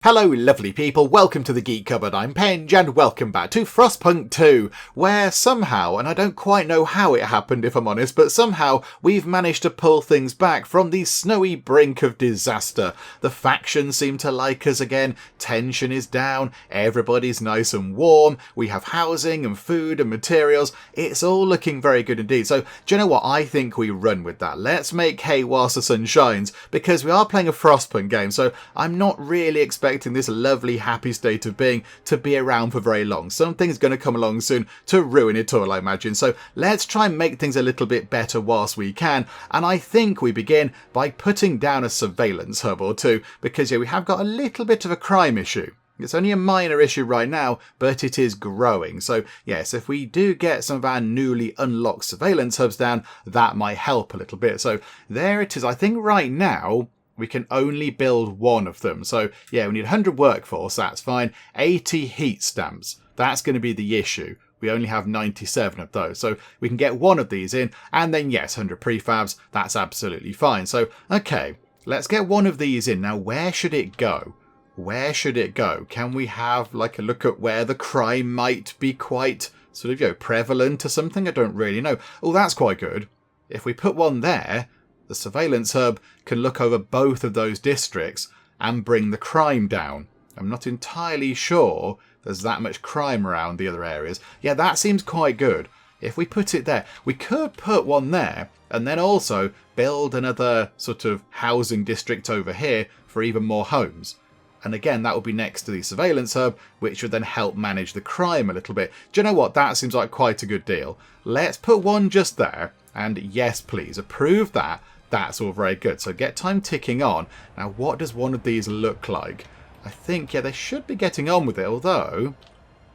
Hello lovely people, welcome to the Geek Cupboard, I'm Penge and welcome back to Frostpunk 2, where somehow, and I don't quite know how it happened if I'm honest, but somehow we've managed to pull things back from the snowy brink of disaster. The factions seem to like us again, tension is down, everybody's nice and warm, we have housing and food and materials, it's all looking very good indeed. So do you know what, I think we run with that. Let's make hay whilst the sun shines, because we are playing a Frostpunk game, so I'm not really expecting this lovely happy state of being to be around for very long. Something's going to come along soon to ruin it all, I imagine. So let's try and make things a little bit better whilst we can. And I think we begin by putting down a surveillance hub or two, because we have got a little bit of a crime issue. It's only a minor issue right now, but it is growing. So yes, if we do get some of our newly unlocked surveillance hubs down, that might help a little bit. So there it is. I think right now we can only build one of them. So yeah, we need 100 workforce, that's fine. 80 heat stamps, that's going to be the issue. We only have 97 of those. So we can get one of these in, and then yes, 100 prefabs, that's absolutely fine. So, okay, let's get one of these in. Now, where should it go? Where should it go? Can we have like a look at where the crime might be quite sort of, prevalent or something? I don't really know. Oh, that's quite good. If we put one there, the surveillance hub can look over both of those districts and bring the crime down. I'm not entirely sure there's that much crime around the other areas. Yeah, that seems quite good. If we put it there, we could put one there and then also build another sort of housing district over here for even more homes. And again, that will be next to the surveillance hub, which would then help manage the crime a little bit. Do you know what? That seems like quite a good deal. Let's put one just there. And yes, please, approve that. That's all very good. So get time ticking on. Now, what does one of these look like? I think, yeah, they should be getting on with it, although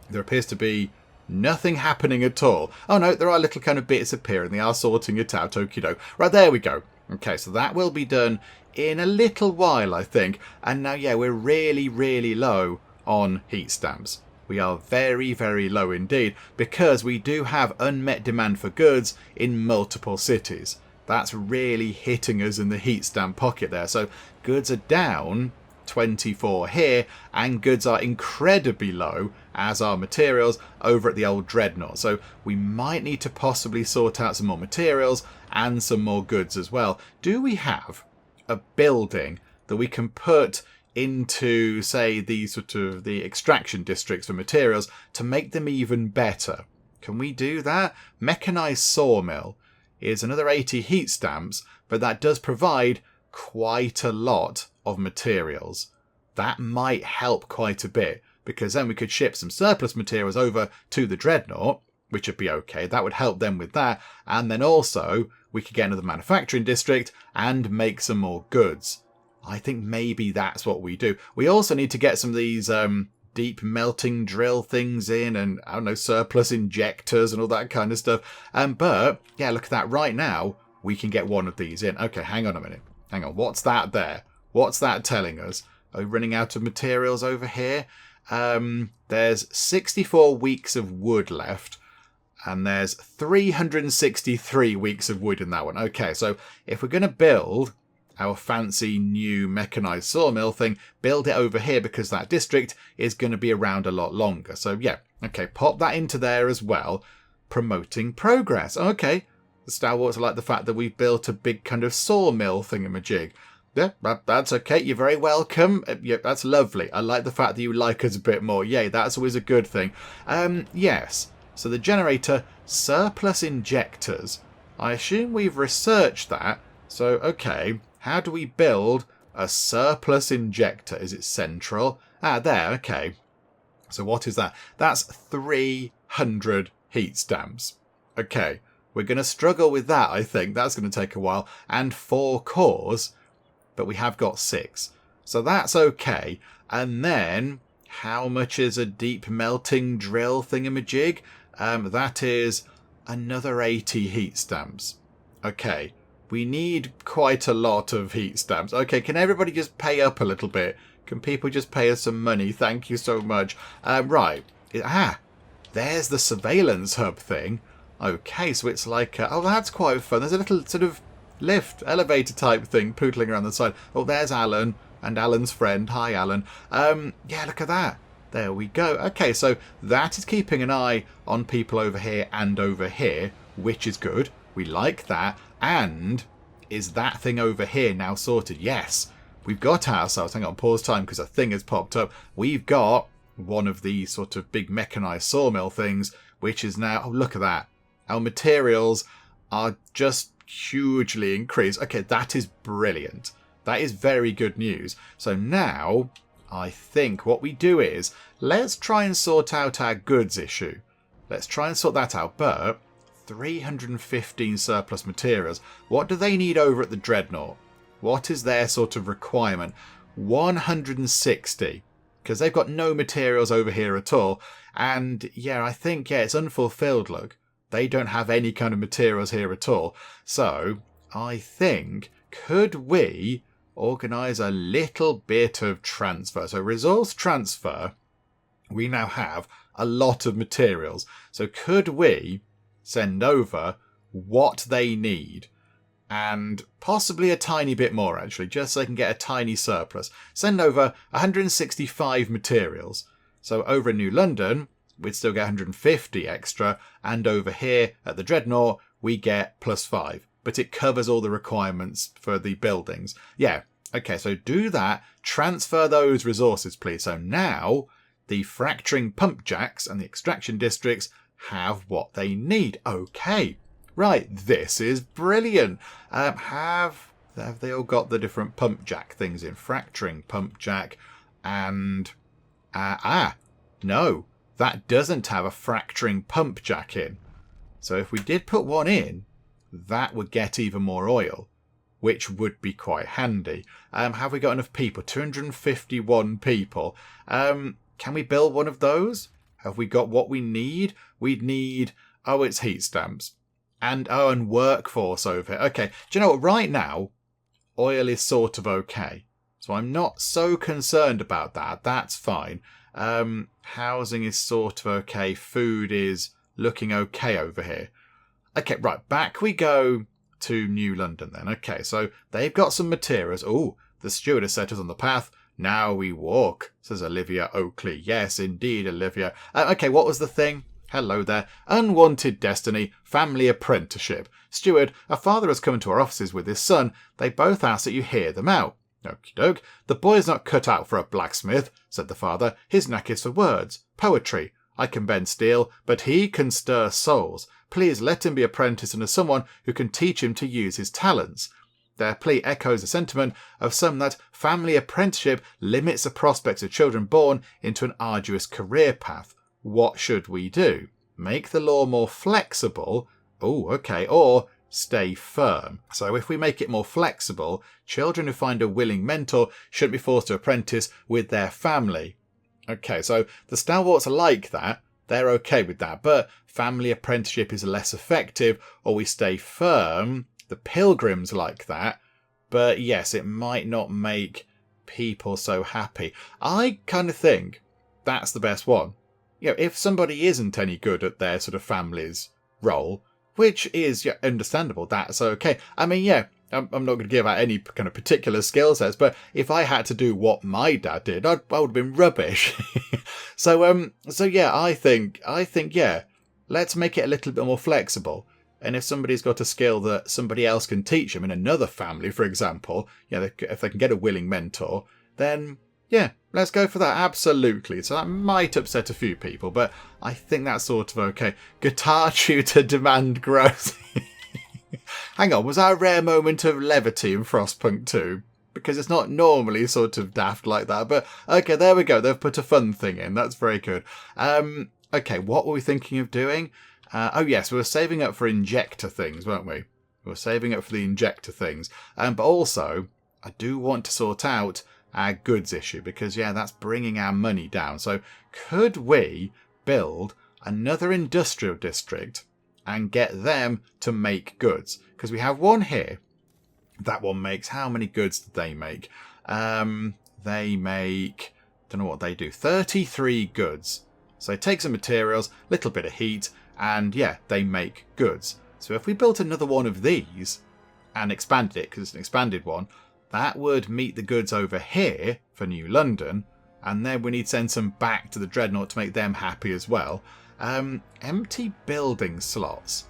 there appears to be nothing happening at all. Oh, no, there are little kind of bits appearing. They are sorting it out. Okie doke. Right, there we go. Okay, so that will be done in a little while, I think. And now, yeah, we're really, really low on heat stamps. We are very, very low indeed, because we do have unmet demand for goods in multiple cities. That's really hitting us in the heat stamp pocket there. So goods are down 24 here, and goods are incredibly low, as are materials, over at the Old Dreadnought. So we might need to possibly sort out some more materials and some more goods as well. Do we have a building that we can put into, say, the extraction districts for materials to make them even better? Can we do that? Mechanized sawmill is another 80 heat stamps, but that does provide quite a lot of materials. That might help quite a bit, because then we could ship some surplus materials over to the Dreadnought, which would be okay. That would help them with that. And then also we could get another manufacturing district and make some more goods. I think maybe that's what we do. We also need to get some of these deep melting drill things in, and I don't know, surplus injectors and all that kind of stuff. But yeah, look at that. Right now we can get one of these in. Okay, hang on a minute. Hang on. What's that there? What's that telling us? Are we running out of materials over here? There's 64 weeks of wood left, and there's 363 weeks of wood in that one. Okay, so if we're going to build our fancy new mechanized sawmill thing, build it over here, because that district is going to be around a lot longer. So yeah, okay, pop that into there as well. Promoting progress. Okay, the Stalwarts like the fact that we've built a big kind of sawmill thingamajig. Yeah, that's okay. You're very welcome. Yeah, that's lovely. I like the fact that you like us a bit more. Yay, that's always a good thing. Yes, so the generator, surplus injectors. I assume we've researched that. So, okay, how do we build a surplus injector? Is it central? Ah, there, okay. So what is that? That's 300 heat stamps. Okay, we're going to struggle with that, I think. That's going to take a while. And 4 cores, but we have got 6. So that's okay. And then, how much is a deep melting drill thingamajig? That is another 80 heat stamps. Okay. We need quite a lot of heat stamps. Okay, can everybody just pay up a little bit? Can people just pay us some money? Thank you so much. Right. There's the surveillance hub thing. Okay, so it's like... oh, that's quite fun. There's a little sort of lift, elevator type thing pootling around the side. Oh, there's Alan. and Alan's friend. Hi, Alan. Yeah, look at that. There we go. Okay, so that is keeping an eye on people over here and over here, which is good. We like that. And is that thing over here now sorted? Yes. We've got ourselves, hang on, pause time because a thing has popped up. We've got one of these sort of big mechanized sawmill things, which is now, oh, look at that. Our materials are just hugely increased. Okay, that is brilliant. That is very good news. So now, I think what we do is, let's try and sort out our goods issue. Let's try and sort that out, but 315 surplus materials. What do they need over at the Dreadnought? What is their sort of requirement? 160. Because they've got no materials over here at all. And yeah, I think, yeah, it's unfulfilled, look. They don't have any kind of materials here at all. So, I think, could we organise a little bit of transfer? So, resource transfer, we now have a lot of materials. So, could we send over what they need? And possibly a tiny bit more, actually, just so they can get a tiny surplus. Send over 165 materials. So over in New London, we'd still get 150 extra. And over here at the Dreadnought, we get +5. But it covers all the requirements for the buildings. Yeah, okay, so do that. Transfer those resources, please. So now the fracturing pump jacks and the extraction districts have what they need. Okay. Right, this is brilliant. Have they all got the different pump jack things in? Fracturing pump jack and... no, that doesn't have a fracturing pump jack in. So if we did put one in, that would get even more oil, which would be quite handy. Have we got enough people? 251 people. Can we build one of those? Have we got what we need? We'd need... oh, it's heat stamps. And workforce over here. Okay, do you know what? Right now, oil is sort of okay. So I'm not so concerned about that. That's fine. Housing is sort of okay. Food is looking okay over here. Okay, right. Back we go to New London then. Okay, so they've got some materials. Oh, the steward has set us on the path. Now we walk, says Olivia Oakley. Yes, indeed, Olivia. Okay, what was the thing? Hello there. Unwanted destiny, family apprenticeship. Steward, a father has come into our offices with his son. They both ask that you hear them out. Okie doke. The boy's not cut out for a blacksmith, said the father. His knack is for words, poetry. I can bend steel, but he can stir souls. Please let him be apprenticed under someone who can teach him to use his talents. Their plea echoes the sentiment of some that family apprenticeship limits the prospects of children born into an arduous career path. What should we do? Make the law more flexible? Oh, okay. Or stay firm. So if we make it more flexible, children who find a willing mentor shouldn't be forced to apprentice with their family. Okay, so the Stalwarts are like that. They're okay with that. But family apprenticeship is less effective, or we stay firm. The Pilgrims like that. But yes, it might not make people so happy. I kind of think that's the best one. You know, if somebody isn't any good at their sort of family's role, which is understandable, that's okay. I mean, yeah, I'm not going to give out any kind of particular skill sets, but if I had to do what my dad did, I would have been rubbish. So yeah, I think, yeah, let's make it a little bit more flexible. And if somebody's got a skill that somebody else can teach them in another family, for example, if they can get a willing mentor, then yeah, let's go for that. Absolutely. So that might upset a few people, but I think that's sort of okay. Guitar tutor demand growth. Hang on, was that a rare moment of levity in Frostpunk 2? Because it's not normally sort of daft like that, but okay, there we go. They've put a fun thing in. That's very good. Okay, what were we thinking of doing? Oh yes, we were saving up for injector things, weren't we? We were saving up for the injector things. But also, I do want to sort out our goods issue, because yeah, that's bringing our money down. So could we build another industrial district and get them to make goods? Because we have one here. That one makes, how many goods did they make? They make, don't know what they do, 33 goods. So they take some materials, little bit of heat, and yeah, they make goods. So if we built another one of these and expanded it, because it's an expanded one, That would meet the goods over here for New London. And then we need to send some back to the Dreadnought to make them happy as well. Empty building slots.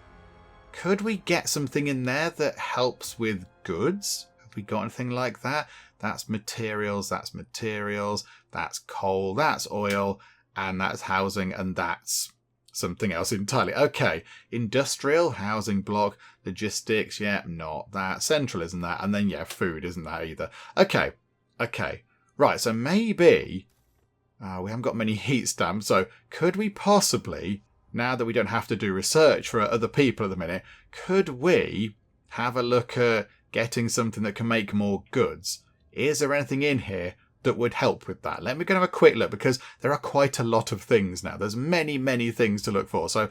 Could we get something in there that helps with goods? Have we got anything like that? That's materials, that's coal, that's oil, and that's housing, and that's something else entirely. Okay, industrial, housing block, logistics, yeah, not that. Central isn't that. And then, yeah, food isn't that either. Okay. Right, so maybe we haven't got many heat stamps, so could we possibly, now that we don't have to do research for other people at the minute, could we have a look at getting something that can make more goods? Is there anything in here that would help with that? Let me go and have a quick look, because there are quite a lot of things now. There's many things to look for. So,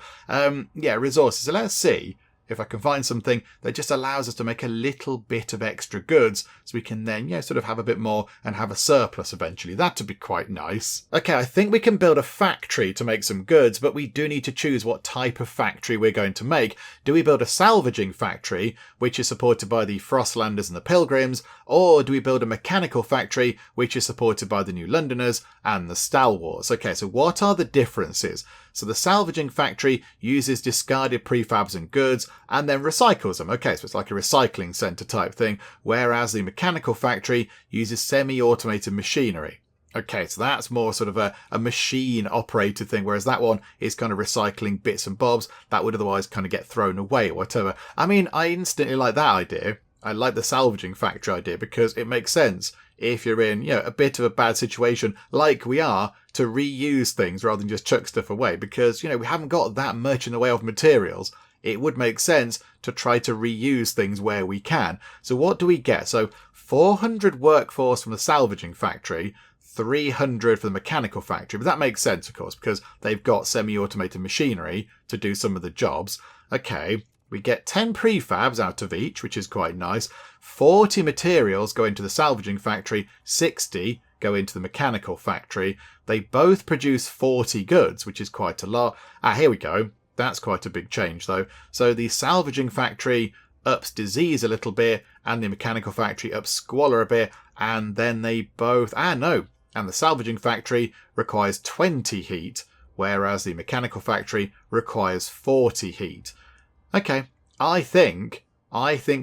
yeah, resources. So let's see if I can find something that just allows us to make a little bit of extra goods, so we can then, sort of have a bit more and have a surplus eventually. That'd be quite nice. Okay, I think we can build a factory to make some goods, but we do need to choose what type of factory we're going to make. Do we build a salvaging factory, which is supported by the Frostlanders and the Pilgrims, or do we build a mechanical factory, which is supported by the New Londoners and the Stalwarts? Okay, so what are the differences? So the salvaging factory uses discarded prefabs and goods and then recycles them. Okay, so it's like a recycling centre type thing, whereas the mechanical factory uses semi-automated machinery. Okay, so that's more sort of a machine-operated thing, whereas that one is kind of recycling bits and bobs that would otherwise kind of get thrown away or whatever. I mean, I instantly like that idea. I like the salvaging factory idea because it makes sense if you're in, a bit of a bad situation like we are, to reuse things rather than just chuck stuff away, because, we haven't got that much in the way of materials. It would make sense to try to reuse things where we can. So what do we get? So 400 workforce from the salvaging factory, 300 for the mechanical factory. But that makes sense, of course, because they've got semi-automated machinery to do some of the jobs. Okay, we get 10 prefabs out of each, which is quite nice. 40 materials go into the salvaging factory, 60 go into the mechanical factory. They both produce 40 goods, which is quite a lot. Here we go. That's quite a big change, though. So the salvaging factory ups disease a little bit, and the mechanical factory ups squalor a bit, and then they both... and the salvaging factory requires 20 heat, whereas the mechanical factory requires 40 heat. Okay, I think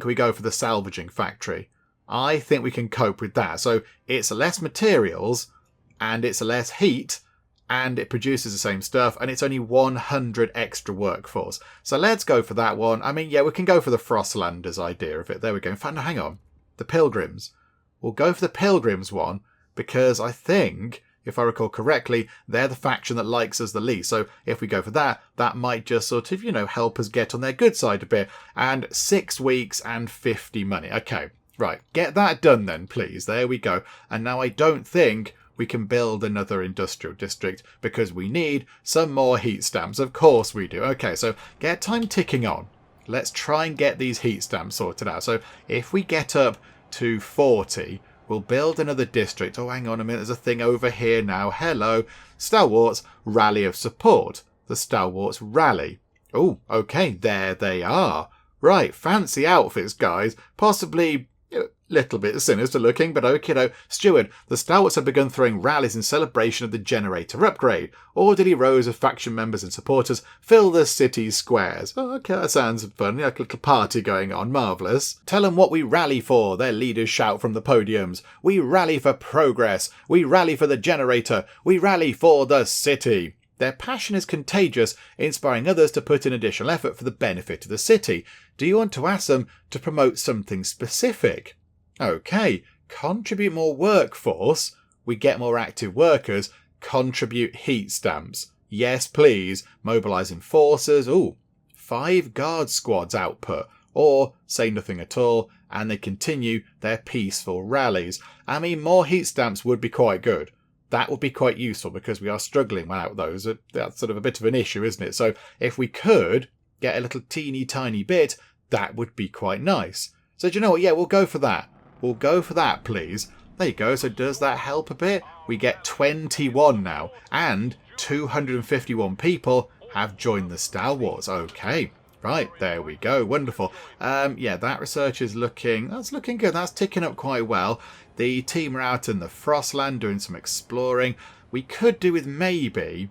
we go for the salvaging factory. I think we can cope with that. So it's less materials, and it's less heat, and it produces the same stuff, and it's only 100 extra workforce. So let's go for that one. I mean, yeah, we can go for the Frostlanders idea of it. There we go. In fact, no, hang on. The Pilgrims. We'll go for the Pilgrims one, because I think, if I recall correctly, they're the faction that likes us the least. So if we go for that, that might just sort of, help us get on their good side a bit. And 6 weeks and 50 money. Okay, right. Get that done then, please. There we go. And now I don't think we can build another industrial district, because we need some more heat stamps. Of course we do. Okay, so get time ticking on. Let's try and get these heat stamps sorted out. So if we get up to 40... we'll build another district. Oh, hang on a minute. There's a thing over here now. Hello. Stalwarts Rally of Support. The Stalwarts Rally. Oh, okay. There they are. Right. Fancy outfits, guys. Possibly a little bit sinister looking, but okay. Steward, the Stalwarts have begun throwing rallies in celebration of the generator upgrade. Orderly rows of faction members and supporters fill the city's squares. Oh, okay, that sounds fun. Like a little party going on. Marvellous. Tell them what we rally for, their leaders shout from the podiums. We rally for progress. We rally for the generator. We rally for the city. Their passion is contagious, inspiring others to put in additional effort for the benefit of the city. Do you want to ask them to promote something specific? Okay, contribute more workforce. We get more active workers. Contribute heat stamps. Yes, please. Mobilise enforcers. Ooh, 5 guard squads output. Or say nothing at all, and they continue their peaceful rallies. I mean, more heat stamps would be quite good. That would be quite useful, because we are struggling without those. That's sort of a bit of an issue, isn't it? So if we could get a little teeny tiny bit, that would be quite nice. So do you know what? Yeah, we'll go for that. We'll go for that, please. There you go. So does that help a bit? We get 21 now, and 251 people have joined the Stalwarts. Okay. Right, there we go. Wonderful. Yeah, that research is that's looking good. That's ticking up quite well. The team are out in the Frostland doing some exploring. We could do with maybe,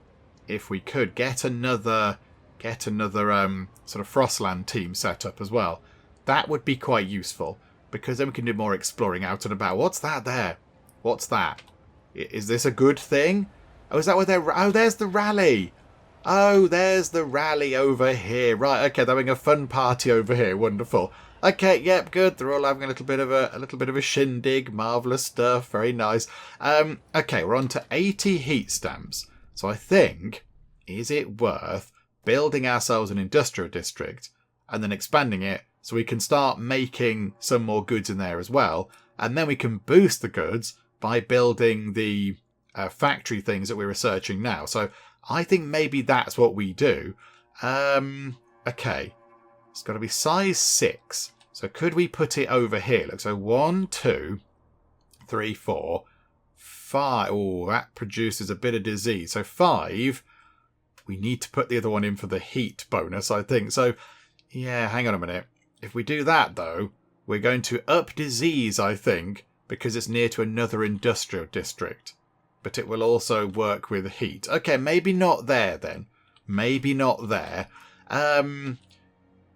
if we could, get another sort of Frostland team set up as well. That would be quite useful, because then we can do more exploring out and about. What's that there? What's that? Is this a good thing? Oh, is that where they're... Oh, there's the rally. Oh, there's the rally over here. Right, okay, they're having a fun party over here. Wonderful. Okay, yep, good. They're all having a little bit of a shindig. Marvellous stuff. Very nice. Okay, we're on to 80 heat stamps. So I think, is it worth building ourselves an industrial district and then expanding it so we can start making some more goods in there as well, and then we can boost the goods by building the factory things that we're researching now. So I think maybe that's what we do. Okay. It's got to be size 6. So could we put it over here? Look, so 1, 2, 3, 4, 5. Oh, that produces a bit of disease. So 5. We need to put the other one in for the heat bonus, I think. So, yeah, hang on a minute. If we do that, though, we're going to up disease, I think, because it's near to another industrial district. But it will also work with heat. Okay, maybe not there, then. Maybe not there.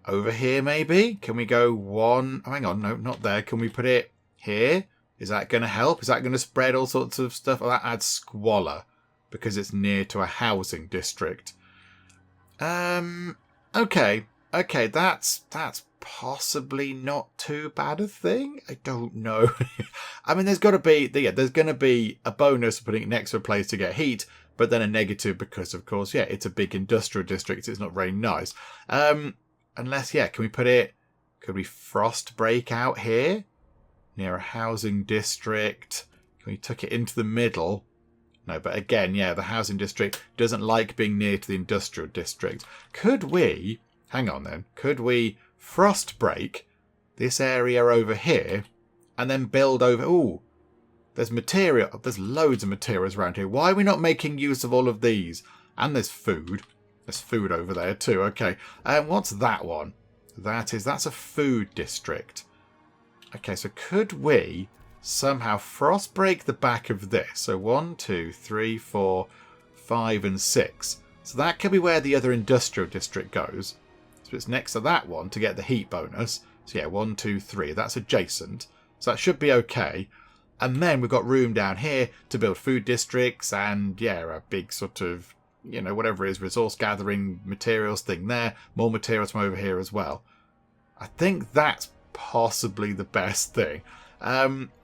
Over here, maybe? Can we go 1... Oh, hang on, no, not there. Can we put it here? Is that going to help? Is that going to spread all sorts of stuff? Oh, that adds squalor, because it's near to a housing district. Okay, that's possibly not too bad a thing. I don't know. I mean, there's going to be a bonus for putting it next to a place to get heat, but then a negative because, of course, yeah, it's a big industrial district. It's not very nice. Unless, yeah, could we frost break out here near a housing district? Can we tuck it into the middle? No, but again, yeah, the housing district doesn't like being near to the industrial district. Could we, hang on then, could we frost break this area over here and then build over... Ooh, there's material, there's loads of materials around here. Why are we not making use of all of these? And there's food. There's food over there too, okay. What's that one? That's a food district. Okay, so could we somehow frost break the back of this? So 1, 2, 3, 4, 5 and 6. So that could be where the other industrial district goes. So it's next to that one to get the heat bonus. So yeah, 1, 2, 3. That's adjacent. So that should be okay. And then we've got room down here to build food districts and, yeah, a big sort of, you know, whatever it is, resource gathering materials thing there. More materials from over here as well. I think that's possibly the best thing.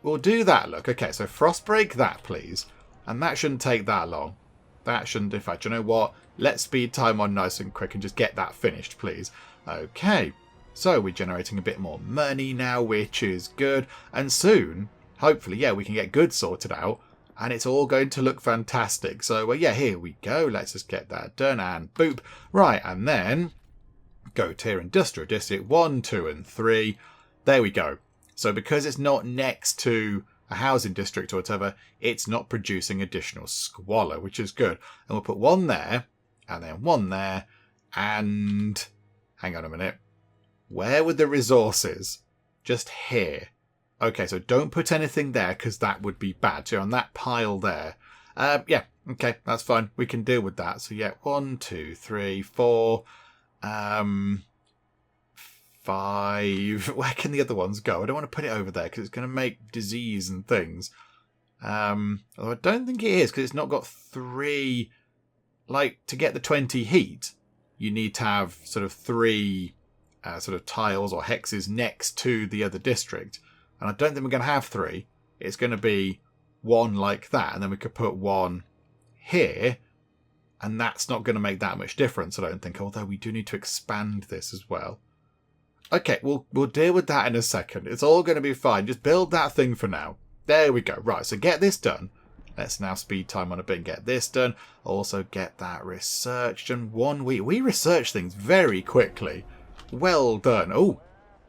We'll do that, look. Okay, so frost break that, please. And that shouldn't take that long. That shouldn't, in fact, you know what? Let's speed time on nice and quick and just get that finished, please. Okay, so we're generating a bit more money now, which is good. And soon, hopefully, yeah, we can get goods sorted out. And it's all going to look fantastic. So, yeah, here we go. Let's just get that done and boop. Right, and then go tier industrial district 1, 2 and 3. There we go. So because it's not next to a housing district or whatever, it's not producing additional squalor, which is good. And we'll put 1 there, and then 1 there, and... Hang on a minute. Where were the resources? Just here. Okay, so don't put anything there, because that would be bad. So on that pile there. Yeah, okay, that's fine. We can deal with that. So yeah, 1, 2, 3, 4... 5. Where can the other ones go? I don't want to put it over there because it's going to make disease and things. Although I don't think it is because it's not got 3. Like, to get the 20 heat, you need to have sort of 3 sort of tiles or hexes next to the other district. And I don't think we're going to have 3. It's going to be 1 like that. And then we could put 1 here. And that's not going to make that much difference, I don't think. Although we do need to expand this as well. Okay, we'll deal with that in a second. It's all going to be fine. Just build that thing for now. There we go. Right, so get this done. Let's now speed time on a bit and get this done. Also get that researched. And 1 week. We research things very quickly. Well done. Oh,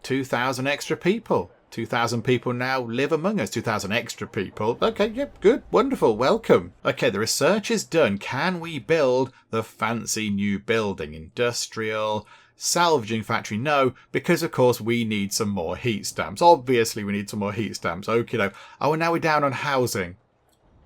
2,000 extra people. 2,000 people now live among us. 2,000 extra people. Okay, yep, good. Wonderful. Welcome. Okay, the research is done. Can we build the fancy new building? Industrial... Salvaging factory, no, because of course we need some more heat stamps. Obviously we need some more heat stamps. Okay, no. Oh, and now we're down on housing.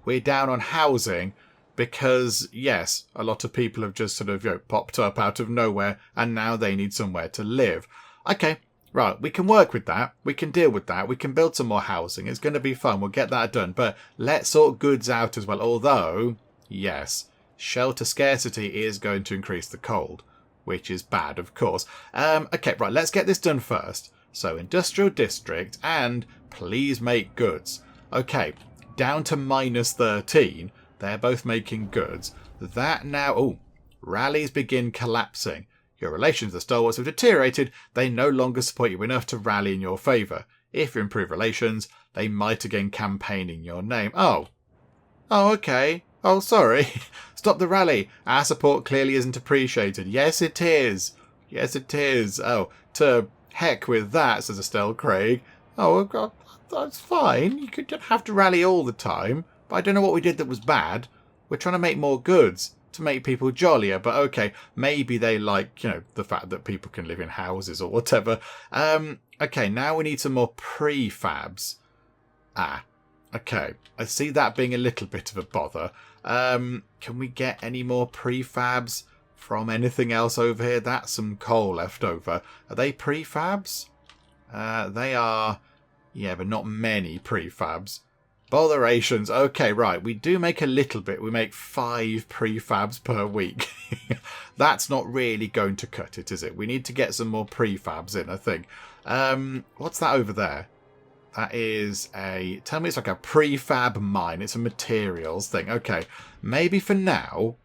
We're down on housing because, yes, a lot of people have just sort of, popped up out of nowhere and now they need somewhere to live. Okay, right, we can work with that. We can deal with that. We can build some more housing. It's going to be fun. We'll get that done. But let's sort goods out as well. Although, yes, shelter scarcity is going to increase the cold, which is bad, of course. Okay, right, let's get this done first. So, industrial district and please make goods. Okay, down to -13. They're both making goods. That now... Oh, rallies begin collapsing. Your relations with the Stalwarts have deteriorated. They no longer support you enough to rally in your favour. If you improve relations, they might again campaign in your name. Oh. Oh, okay. Oh, sorry. Stop the rally. Our support clearly isn't appreciated. Yes, it is. Yes, it is. Oh, to heck with that, says Estelle Craig. Oh, God, that's fine. You don't have to rally all the time. But I don't know what we did that was bad. We're trying to make more goods to make people jollier. But okay, maybe they like, the fact that people can live in houses or whatever. Okay, now we need some more prefabs. Okay. I see that being a little bit of a bother. Can we get any more prefabs from anything else over here? That's some coal left over. Are they prefabs? They are... Yeah, but not many prefabs. Botherations. Okay, right. We do make a little bit. We make 5 prefabs per week. That's not really going to cut it, is it? We need to get some more prefabs in, I think. What's that over there? That is a... Tell me it's like a prefab mine. It's a materials thing. Okay. Maybe for now,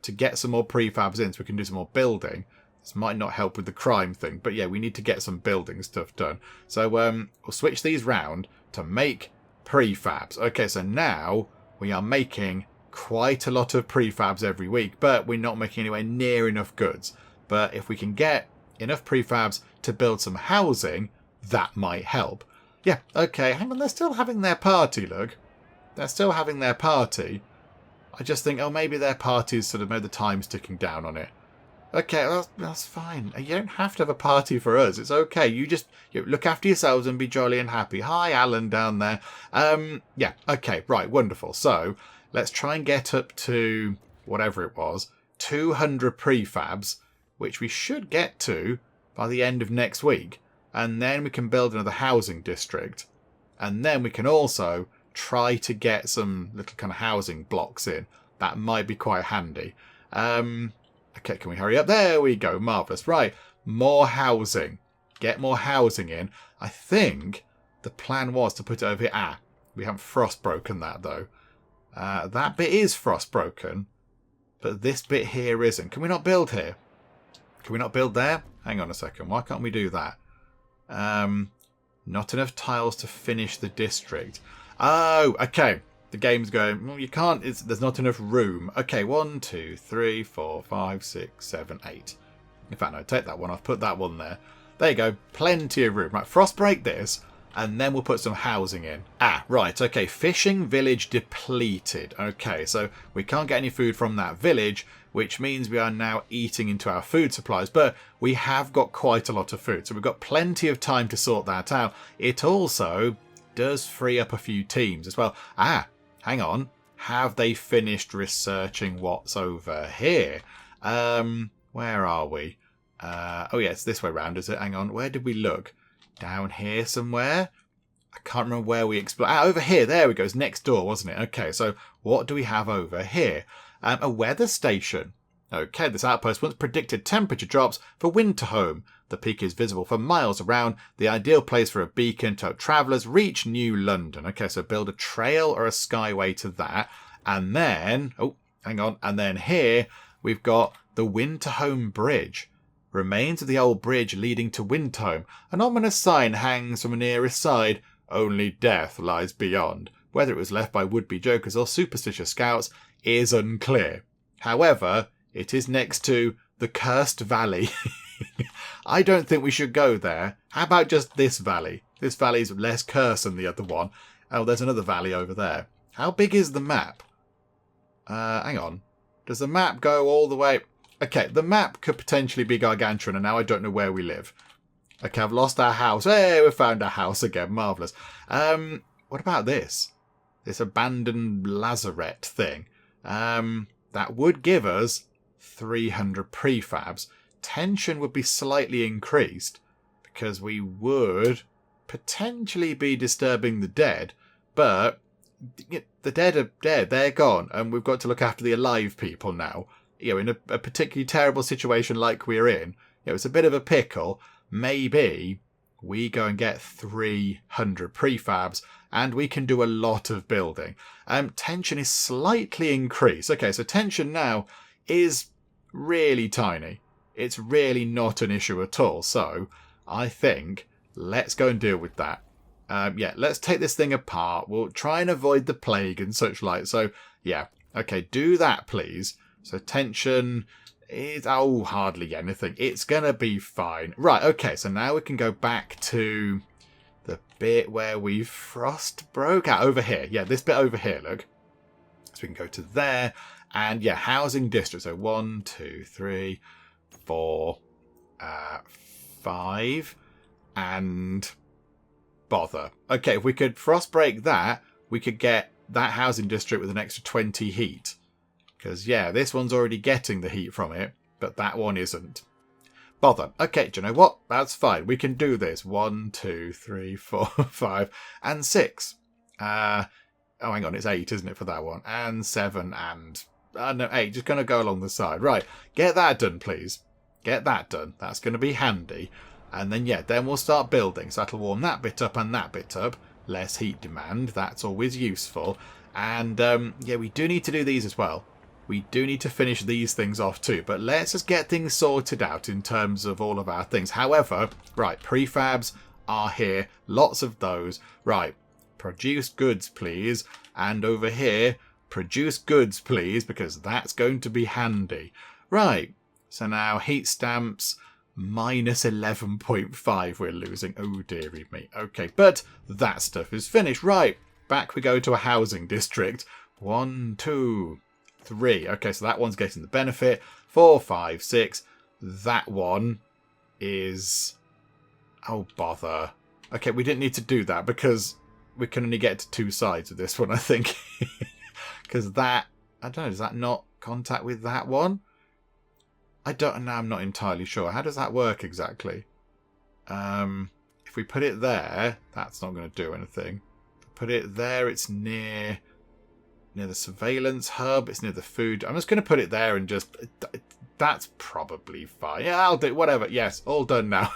to get some more prefabs in so we can do some more building. This might not help with the crime thing. But yeah, we need to get some building stuff done. So we'll switch these round to make prefabs. Okay, so now we are making quite a lot of prefabs every week. But we're not making anywhere near enough goods. But if we can get enough prefabs to build some housing, that might help. Yeah, okay, hang on, they're still having their party, look. They're still having their party. I just think, oh, maybe their party's sort of made the time's ticking down on it. Okay, that's fine. You don't have to have a party for us. It's okay. You just look after yourselves and be jolly and happy. Hi, Alan, down there. Yeah, okay, right, wonderful. So, let's try and get up to, whatever it was, 200 prefabs, which we should get to by the end of next week. And then we can build another housing district. And then we can also try to get some little kind of housing blocks in. That might be quite handy. Okay, can we hurry up? There we go. Marvellous. Right. More housing. Get more housing in. I think the plan was to put it over here. We haven't frostbroken that, though. That bit is frostbroken. But this bit here isn't. Can we not build here? Can we not build there? Hang on a second. Why can't we do that? Not enough tiles to finish the district. Oh, okay. The game's going, well, you can't, there's not enough room. Okay, 1, 2, 3, 4, 5, 6, 7, 8. In fact, no, take that one off, put that one there. There you go, plenty of room. Right, frostbreak this, and then we'll put some housing in. Right, okay, fishing village depleted. Okay, so we can't get any food from that village, which means we are now eating into our food supplies, but we have got quite a lot of food, so we've got plenty of time to sort that out. It also does free up a few teams as well. Hang on. Have they finished researching what's over here? Where are we? Oh yeah, it's this way round, is it? Hang on, where did we look? Down here somewhere? I can't remember where we explored. Over here, there we go. It's next door, wasn't it? Okay, so what do we have over here? A weather station. Okay, this outpost once predicted temperature drops for Winterhome. The peak is visible for miles around. The ideal place for a beacon to help travellers reach New London. Okay, so build a trail or a skyway to that. And then, oh, hang on. And then here we've got the Winterhome Bridge. Remains of the old bridge leading to Winterhome. An ominous sign hangs from the nearest side. Only death lies beyond. Whether it was left by would-be jokers or superstitious scouts is unclear. However, it is next to the Cursed Valley. I don't think we should go there. How about just this valley? This valley's less cursed than the other one. Oh, there's another valley over there. How big is the map? Hang on. Does the map go all the way? Okay, the map could potentially be gargantuan, and now I don't know where we live. Okay, I've lost our house. Hey, we found our house again. Marvellous. What about this? This abandoned lazarette thing. That would give us 300 prefabs. Tension would be slightly increased because we would potentially be disturbing the dead, but the dead are dead. They're gone, and we've got to look after the alive people now. In a particularly terrible situation like we're in, it's a bit of a pickle. Maybe we go and get 300 prefabs and we can do a lot of building. Tension is slightly increased. Okay, so tension now is really tiny. It's really not an issue at all. So I think let's go and deal with that. Let's take this thing apart. We'll try and avoid the plague and such like. So yeah, okay, do that please. So tension is, hardly anything. It's going to be fine. Right, okay, so now we can go back to the bit where we frost broke out over here. Yeah, this bit over here, look. So we can go to there. And yeah, housing district. So 1, 2, 3, 4, 5. And bother. Okay, if we could frost break that, we could get that housing district with an extra 20 heat. Because, yeah, this one's already getting the heat from it, but that one isn't. Bother. Okay, do you know what? That's fine. We can do this. 1, 2, 3, 4, 5, and 6. Hang on, it's 8, isn't it, for that one? And 7, and... no, 8. Just going to go along the side. Right, get that done, please. Get that done. That's going to be handy. And then, yeah, then we'll start building. So that'll warm that bit up and that bit up. Less heat demand. That's always useful. And, yeah, we do need to do these as well. We do need to finish these things off too, but let's just get things sorted out in terms of all of our things. However, right, prefabs are here. Lots of those. Right, produce goods, please. And over here, produce goods, please, because that's going to be handy. Right, so now heat stamps, minus 11.5 we're losing. Oh, dearie me. Okay, but that stuff is finished. Right, back we go to a housing district. 1, 2... 3. Okay, so that one's getting the benefit. 4, 5, 6. That one is... Oh, bother. Okay, we didn't need to do that because we can only get to 2 sides of this one, I think. Because that... I don't know, does that not contact with that one? I don't know, I'm not entirely sure. How does that work exactly? If we put it there, that's not going to do anything. If we put it there, it's near the surveillance hub. It's near the food. I'm just going to put it there and just... That's probably fine. Yeah, I'll do whatever. Yes, all done now.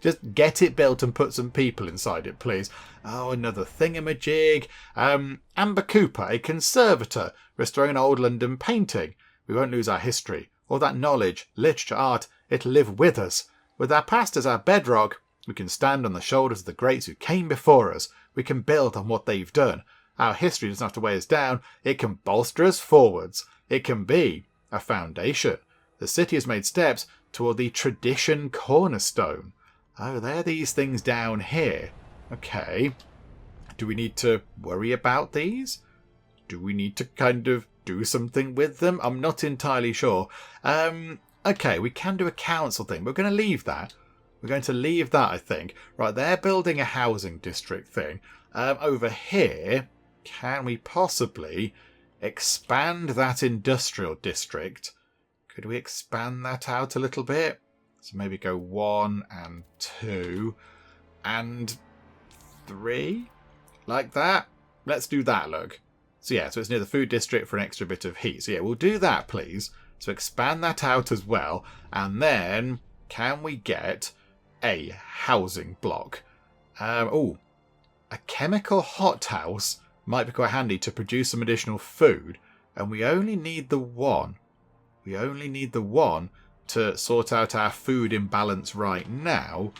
Just get it built and put some people inside it, please. Oh, another thingamajig. Amber Cooper, a conservator, restoring an old London painting. We won't lose our history. All that knowledge, literature, art, it'll live with us. With our past as our bedrock, we can stand on the shoulders of the greats who came before us. We can build on what they've done. Our history doesn't have to weigh us down. It can bolster us forwards. It can be a foundation. The city has made steps toward the tradition cornerstone. Oh, there are these things down here. Okay. Do we need to worry about these? Do we need to kind of do something with them? I'm not entirely sure. Okay, we can do a council thing. We're going to leave that. We're going to leave that, I think. Right, they're building a housing district thing. Over here... Can we possibly expand that industrial district? Could we expand that out a little bit? So maybe go 1 and 2 and 3? Like that? Let's do that, look. So yeah, so it's near the food district for an extra bit of heat. So yeah, we'll do that, please. So expand that out as well. And then, can we get a housing block? A chemical hothouse might be quite handy to produce some additional food, and we only need the one. We only need the one to sort out our food imbalance right now.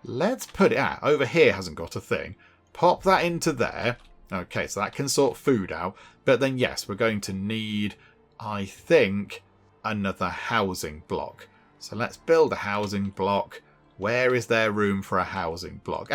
Let's put it out. Over here hasn't got a thing. Pop that into there. Okay, so that can sort food out. But then, yes, we're going to need, I think, another housing block. So let's build a housing block. Where is there room for a housing block?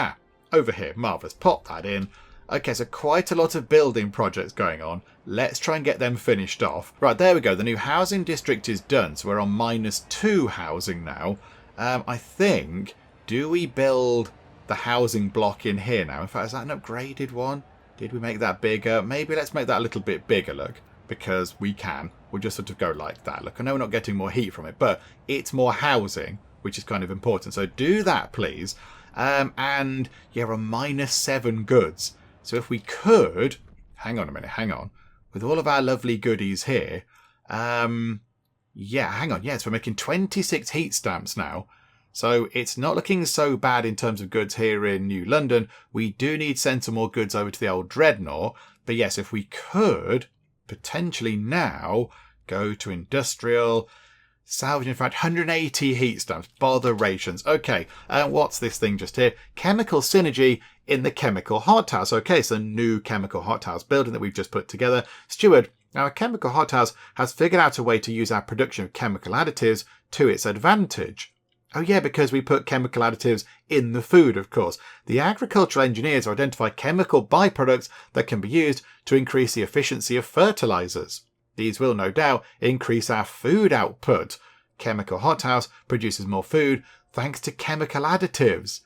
Over here. Marvellous. Pop that in. Okay, so quite a lot of building projects going on. Let's try and get them finished off. Right, there we go. The new housing district is done. So we're on -2 housing now. I think, do we build the housing block in here now? In fact, is that an upgraded one? Did we make that bigger? Maybe let's make that a little bit bigger, look. Because we can. We'll just sort of go like that. Look, I know we're not getting more heat from it, but it's more housing, which is kind of important. So do that, please. And yeah, we're on -7 goods. So if we could, hang on a minute, hang on. With all of our lovely goodies here, yeah, hang on. Yes, we're making 26 heat stamps now. So it's not looking so bad in terms of goods here in New London. We do need to send some more goods over to the Old Dreadnought. But yes, if we could potentially now go to industrial, salvage, in fact, 180 heat stamps, botherations. Okay, what's this thing just here? Chemical synergy in the chemical hothouse. Okay, so new chemical hothouse building that we've just put together. Steward, our chemical hothouse has figured out a way to use our production of chemical additives to its advantage. Oh yeah, because we put chemical additives in the food, of course. The agricultural engineers identify chemical byproducts that can be used to increase the efficiency of fertilizers. These will no doubt increase our food output. Chemical hothouse produces more food thanks to chemical additives.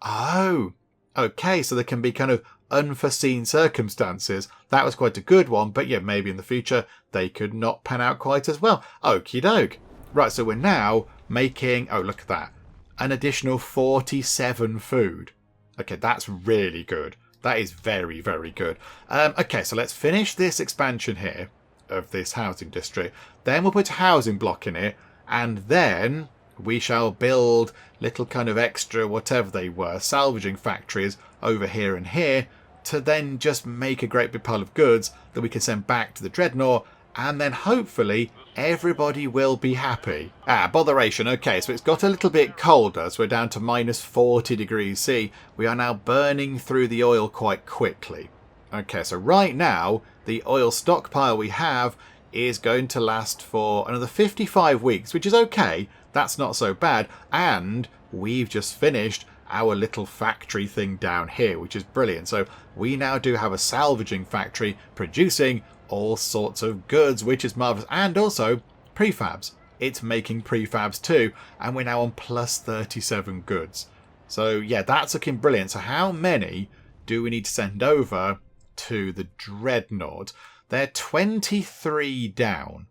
Oh, okay, so there can be kind of unforeseen circumstances. That was quite a good one, but yeah, maybe in the future they could not pan out quite as well. Okie doke. Right, so we're now making, oh, look at that, an additional 47 food. Okay, that's really good. That is very, very good. Okay, so let's finish this expansion here of this housing district. Then we'll put a housing block in it, and then we shall build little kind of extra, whatever they were, salvaging factories over here and here to then just make a great big pile of goods that we can send back to the Dreadnought, and then hopefully everybody will be happy. Botheration. Okay, so it's got a little bit colder, so we're down to -40 degrees C. We are now burning through the oil quite quickly. Okay, so right now, the oil stockpile we have is going to last for another 55 weeks, which is okay. That's not so bad. And we've just finished our little factory thing down here, which is brilliant. So we now do have a salvaging factory producing all sorts of goods, which is marvellous. And also prefabs. It's making prefabs too. And we're now on +37 goods. So yeah, that's looking brilliant. So how many do we need to send over to the Dreadnought? They're 23 down.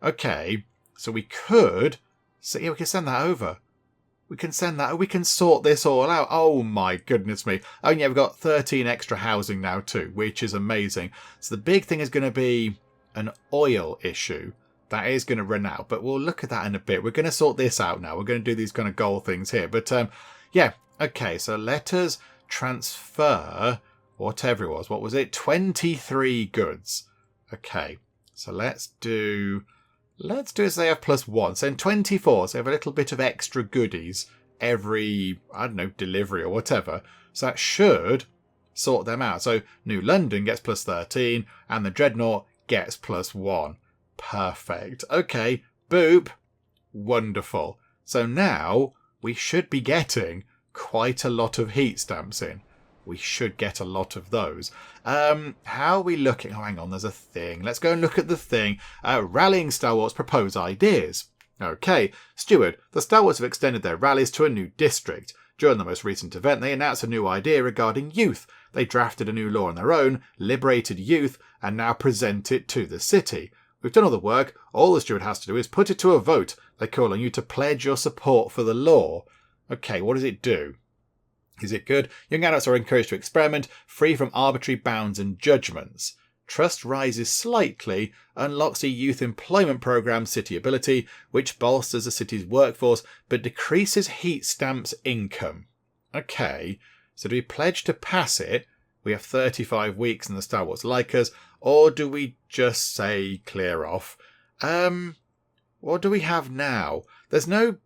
Okay, so we could... So yeah, we can send that over. We can send that... We can sort this all out. Oh my goodness me. Oh yeah, we've got 13 extra housing now too, which is amazing. So the big thing is going to be an oil issue. That is going to run out, but we'll look at that in a bit. We're going to sort this out now. We're going to do these kind of goal things here. But yeah, okay, so let us transfer whatever it was. What was it? 23 goods. Okay, so let's do as they have +1. Send 24, so they have a little bit of extra goodies every, I don't know, delivery or whatever. So that should sort them out. So New London gets +13 and the Dreadnought gets +1. Perfect. Okay, boop. Wonderful. So now we should be getting quite a lot of heat stamps in. We should get a lot of those. How are we looking? Oh, hang on, there's a thing. Let's go and look at the thing. Rallying Stalwarts propose ideas. Okay, Steward, the Stalwarts have extended their rallies to a new district. During the most recent event, they announced a new idea regarding youth. They drafted a new law on their own, liberated youth, and now present it to the city. We've done all the work. All the Steward has to do is put it to a vote. They call on you to pledge your support for the law. Okay, what does it do? Is it good? Young adults are encouraged to experiment, free from arbitrary bounds and judgments. Trust rises slightly, unlocks a youth employment program city ability, which bolsters the city's workforce, but decreases heat stamps income. Okay, so do we pledge to pass it? We have 35 weeks and the Stalwarts like us, or do we just say clear off? What do we have now? There's no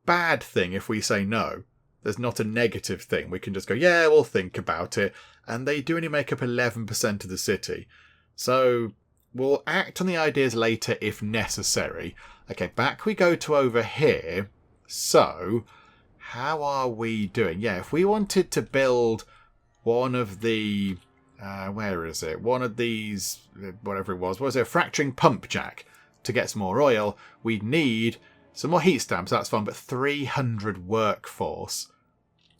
bad thing if we say no. There's not a negative thing. We can just go, yeah, we'll think about it. And they do only make up 11% of the city. So we'll act on the ideas later if necessary. Okay, back we go to over here. So how are we doing? Yeah, if we wanted to build one of the Where is it? One of these, whatever it was it? A fracturing pump jack. To get some more oil, we'd need some more heat stamps. That's fine, but 300 workforce.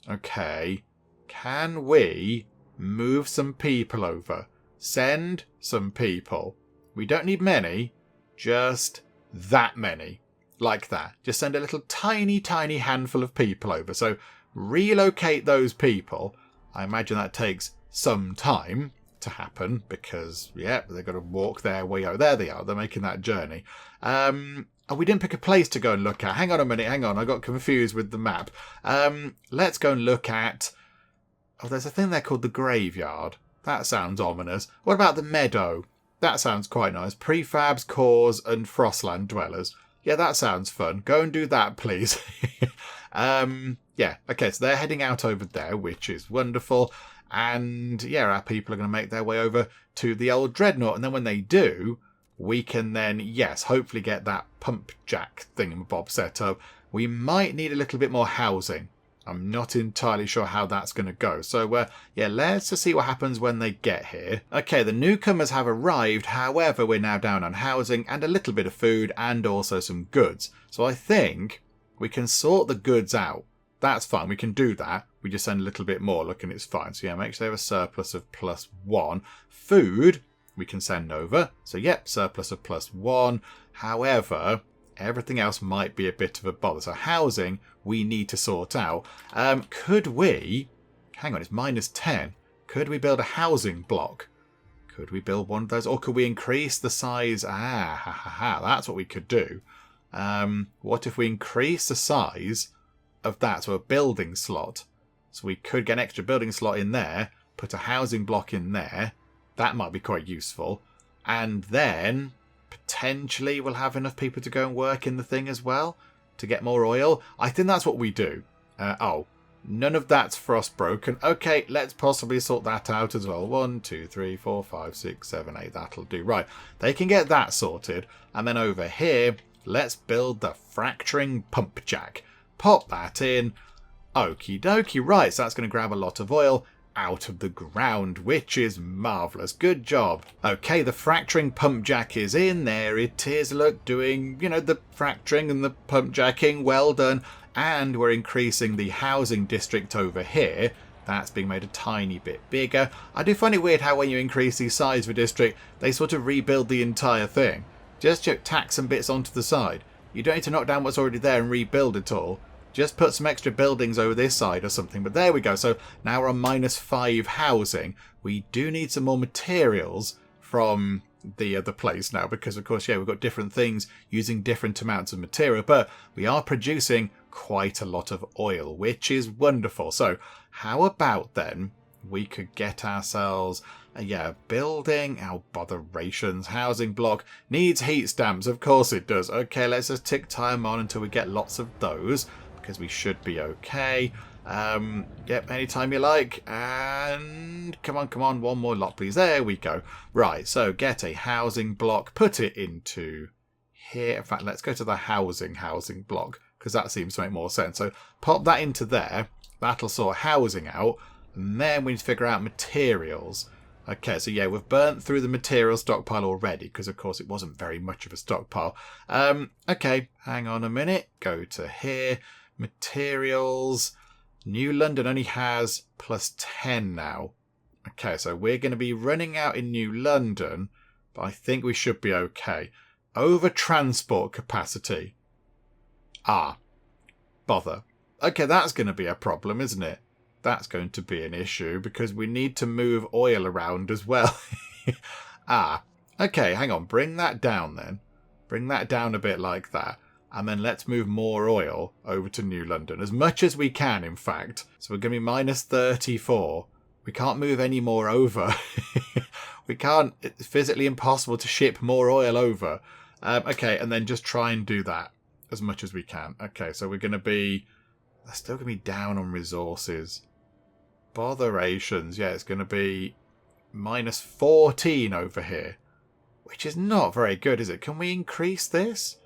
Okay. Can we move some people over? Send some people. We don't need many, just that many. Like that. Just send a little tiny, tiny handful of people over. So relocate those people. I imagine that takes some time to happen because, yeah, they've got to walk their way out. There they are. They're making that journey. Oh, we didn't pick a place to go and look at. Hang on a minute. Hang on. I got confused with the map. Let's go and look at... Oh, there's a thing there called the graveyard. That sounds ominous. What about the meadow? That sounds quite nice. Prefabs, cores, and frostland dwellers. Yeah, that sounds fun. Go and do that, please. Yeah, okay, so they're heading out over there, which is wonderful. And, yeah, our people are going to make their way over to the Old Dreadnought. And then when they do, we can then, yes, hopefully get that pump jack thingamabob set up. We might need a little bit more housing. I'm not entirely sure how that's going to go. So, yeah, let's just see what happens when they get here. Okay, the newcomers have arrived. However, we're now down on housing and a little bit of food and also some goods. So I think we can sort the goods out. That's fine. We can do that. We just send a little bit more. Look, and it's fine. So, yeah, make sure they have a surplus of +1. Food, we can send over. So, yep, surplus of +1. However... everything else might be a bit of a bother. So housing, we need to sort out. Could we... hang on, it's -10. Could we build a housing block? Could we build one of those? Or could we increase the size? That's what we could do. What if we increase the size of that to a building slot? So we could get an extra building slot in there, put a housing block in there. That might be quite useful. And then... potentially we'll have enough people to go and work in the thing as well to get more oil. I think that's what we do. Oh, none of that's frost broken. Okay, let's possibly sort that out as well. 1, 2, 3, 4, 5, 6, 7, 8. That'll do. Right, they can get that sorted. And then over here, let's build the fracturing pump jack. Pop that in. Okie dokie. Right, so that's going to grab a lot of oil out of the ground, which is marvellous. Good job. Okay, the fracturing pump jack is in. There it is. Look, doing, you know, the fracturing and the pump jacking. Well done. And we're increasing the housing district over here. That's being made a tiny bit bigger. I do find it weird how when you increase the size of a district, they sort of rebuild the entire thing. Just tack some bits onto the side. You don't need to knock down what's already there and rebuild it all. Just put some extra buildings over this side or something. But there we go. So now we're on -5 housing. We do need some more materials from the other place now. Because, of course, yeah, we've got different things using different amounts of material. But we are producing quite a lot of oil, which is wonderful. So how about then we could get ourselves... yeah, building, our botherations, housing block, needs heat stamps, of course it does. Okay, let's just tick time on until we get lots of those, because we should be okay. Yep, anytime you like, and come on, one more lot please, there we go. Right, so get a housing block, put it into here. In fact, let's go to the housing block, because that seems to make more sense. So pop that into there, that'll sort housing out, and then we need to figure out materials. Okay, so yeah, we've burnt through the material stockpile already, because of course it wasn't very much of a stockpile. Okay, hang on a minute. Go to here. Materials. New London only has +10 now. Okay, so we're going to be running out in New London, but I think we should be okay. Over transport capacity. Bother. Okay, that's going to be a problem, isn't it? That's going to be an issue because we need to move oil around as well. Okay, hang on. Bring that down then. Bring that down a bit like that. And then let's move more oil over to New London. As much as we can, in fact. So we're going to be -34. We can't move any more over. We can't. It's physically impossible to ship more oil over. Okay, and then just try and do that as much as we can. Okay, so we're going to be... they're still going to be down on resources. Botherations. Yeah, it's going to be -14 over here. Which is not very good, is it? Can we increase this?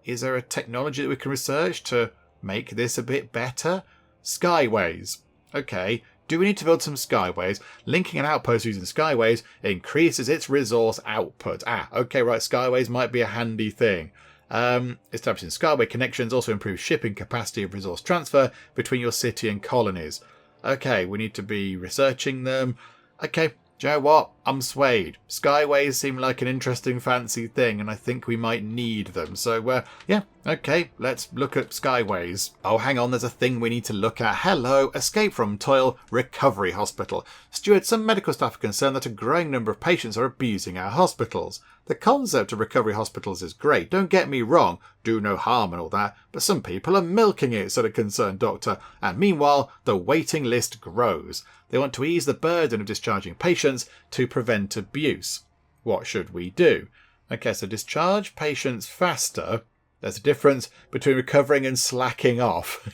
Is there a technology that we can research to make this a bit better? Skyways. Okay, Do we need to build some skyways? Linking an outpost using skyways increases its resource output. Okay, right, skyways might be a handy thing. Establishing skyway connections also improves shipping capacity of resource transfer between your city and colonies. Okay, we need to be researching them. Okay, do you know what? I'm swayed. Skyways seem like an interesting fancy thing, and I think we might need them. So, yeah, okay, let's look at skyways. Oh, hang on, there's a thing we need to look at. Hello, Escape from Toil Recovery Hospital. Steward, some medical staff are concerned that a growing number of patients are abusing our hospitals. The concept of recovery hospitals is great, don't get me wrong, do no harm and all that, but some people are milking it, said a concerned doctor, and meanwhile, the waiting list grows. They want to ease the burden of discharging patients to prevent abuse. What should we do? Okay, so discharge patients faster. There's a difference between recovering and slacking off.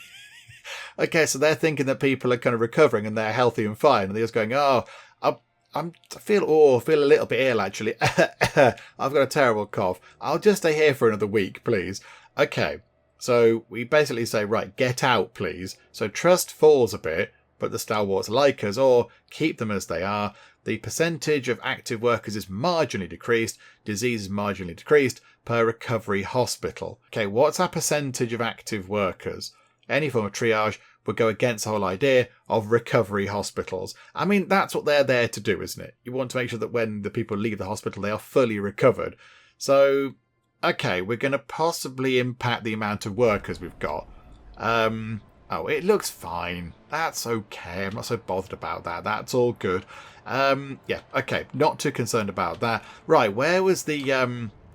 Okay, so they're thinking that people are kind of recovering and they're healthy and fine, and they're just going, I feel a little bit ill actually. I've got a terrible cough. I'll just stay here for another week, please. Okay, so we basically say, right, get out, please. So trust falls a bit, but the Stalwarts like us, or keep them as they are. The percentage of active workers is marginally decreased. Disease is marginally decreased per recovery hospital. Okay, what's our percentage of active workers? Any form of triage would go against the whole idea of recovery hospitals. I mean, that's what they're there to do, isn't it? You want to make sure that when the people leave the hospital, they are fully recovered. So, okay, we're going to possibly impact the amount of workers we've got. Oh, it looks fine. That's okay. I'm not so bothered about that. That's all good. Yeah, okay. Not too concerned about that. Right, where were the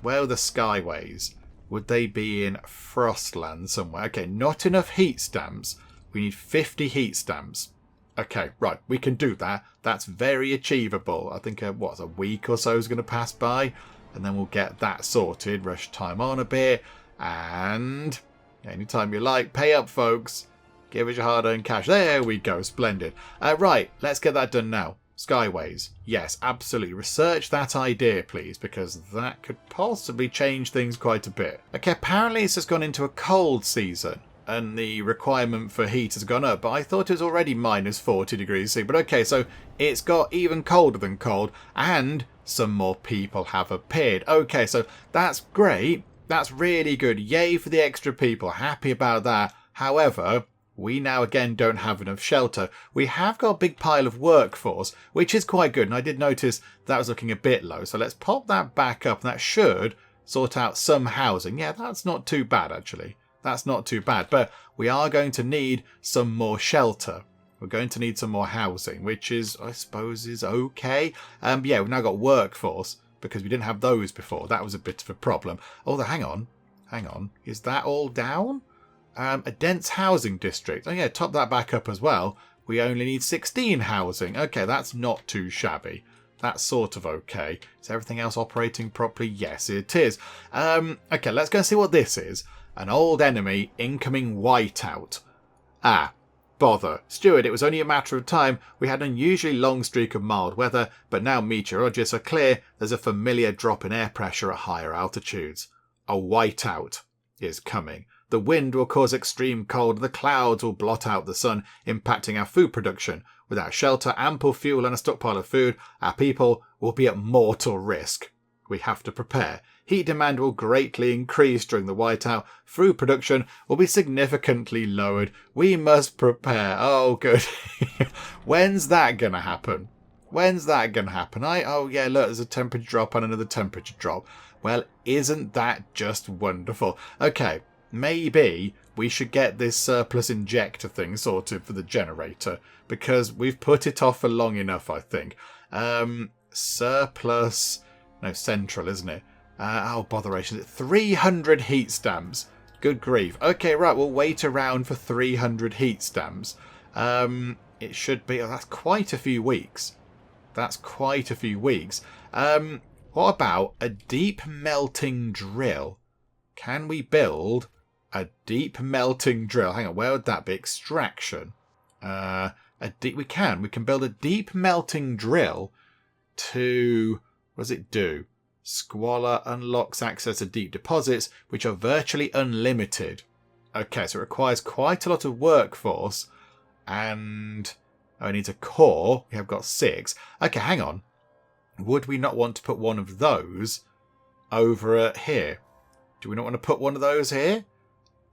skyways? Would they be in Frostland somewhere? Okay, not enough heat stamps. We need 50 heat stamps. Okay, right, we can do that. That's very achievable. I think, a week or so is going to pass by, and then we'll get that sorted. Rush time on a bit, and anytime you like, pay up, folks. Give us your hard-earned cash. There we go, splendid. Right, let's get that done now. Skyways. Yes, absolutely. Research that idea, please, because that could possibly change things quite a bit. Okay, apparently it's just gone into a cold season, and the requirement for heat has gone up, but I thought it was already minus 40 degrees C. But okay, so it's got even colder than cold, and some more people have appeared. Okay, so that's great. That's really good. Yay for the extra people. Happy about that. However, we now again don't have enough shelter. We have got a big pile of workforce, which is quite good, and I did notice that was looking a bit low. So let's pop that back up, and that should sort out some housing. Yeah, that's not too bad, actually. That's not too bad, but we are going to need some more shelter. We're going to need some more housing, which is, I suppose, is okay. Yeah, we've now got workforce, because we didn't have those before. That was a bit of a problem. Oh, hang on. Is that all down? A dense housing district. Oh yeah, top that back up as well. We only need 16 housing. Okay, that's not too shabby. That's sort of okay. Is everything else operating properly? Yes, it is. Okay, let's go and see what this is. An old enemy, incoming whiteout. Bother. Steward, it was only a matter of time. We had an unusually long streak of mild weather, but now meteorologists are clear there's a familiar drop in air pressure at higher altitudes. A whiteout is coming. The wind will cause extreme cold. The clouds will blot out the sun, impacting our food production. Without shelter, ample fuel and a stockpile of food, our people will be at mortal risk. We have to prepare. Heat demand will greatly increase during the whiteout. Food production will be significantly lowered. We must prepare. Oh, good. When's that going to happen? Oh, yeah, look, there's a temperature drop and another temperature drop. Well, isn't that just wonderful? Okay. Maybe we should get this surplus injector thing sorted for the generator, because we've put it off for long enough, I think. Surplus... No, central, isn't it? Oh, botheration. 300 heat stamps. Good grief. Okay, right, we'll wait around for 300 heat stamps. It should be... Oh, that's quite a few weeks. What about a deep melting drill? Can we build... a deep melting drill? Hang on, where would that be? Extraction. We can build a deep melting drill to... What does it do? Squalor unlocks access to deep deposits, which are virtually unlimited. Okay, so it requires quite a lot of workforce. And Oh, it needs a core. We have got 6. Okay, hang on. Would we not want to put one of those over here? Do we not want to put one of those here?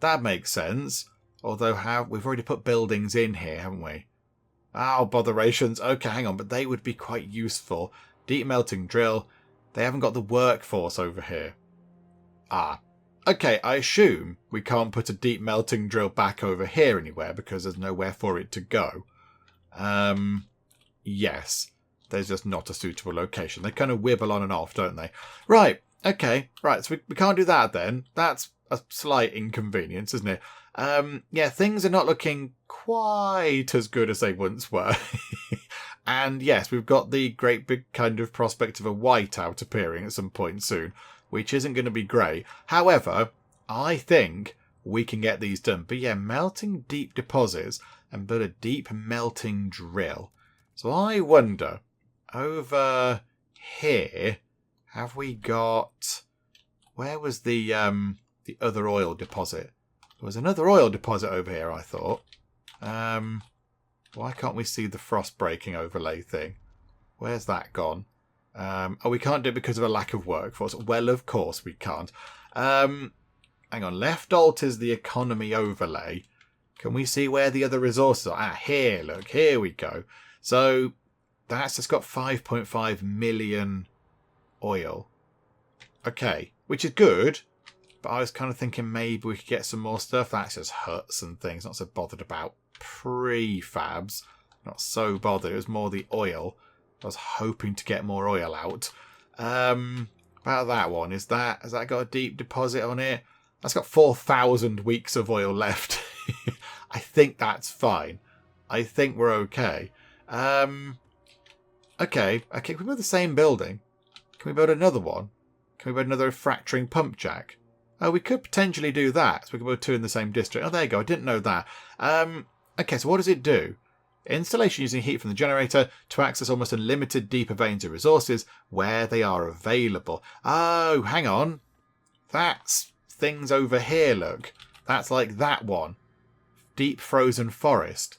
That makes sense. Although we've already put buildings in here, haven't we? Oh, botherations. Okay, hang on. But they would be quite useful. Deep melting drill. They haven't got the workforce over here. Ah. Okay, I assume we can't put a deep melting drill back over here anywhere because there's nowhere for it to go. Yes. There's just not a suitable location. They kind of wibble on and off, don't they? Right. Okay. Right. So we can't do that then. That's a slight inconvenience, isn't it? Yeah, things are not looking quite as good as they once were. And yes, we've got the great big kind of prospect of a whiteout appearing at some point soon, which isn't going to be great. However, I think we can get these done. But yeah, melting deep deposits and build a deep melting drill. So I wonder, over here, have we got... Where was the other oil deposit? There was another oil deposit over here, I thought. Why can't we see the frost breaking overlay thing? Where's that gone? Oh, we can't do it because of a lack of workforce. Well, of course we can't. Hang on. Left alt is the economy overlay. Can we see where the other resources are? Ah, here. Look, here we go. So that's just got 5.5 million oil. Okay, which is good. But I was kind of thinking maybe we could get some more stuff. That's just huts and things. Not so bothered about prefabs. Not so bothered. It was more the oil. I was hoping to get more oil out. About that one. Has that got a deep deposit on it? That's got 4,000 weeks of oil left. I think that's fine. I think we're okay. Okay. Can we build the same building? Can we build another one? Can we build another fracturing pump jack? Oh, we could potentially do that. So we could build 2 in the same district. Oh, there you go. I didn't know that. Okay, so what does it do? Installation using heat from the generator to access almost unlimited deeper veins of resources where they are available. Oh, hang on. That's things over here, look. That's like that one. Deep frozen forest.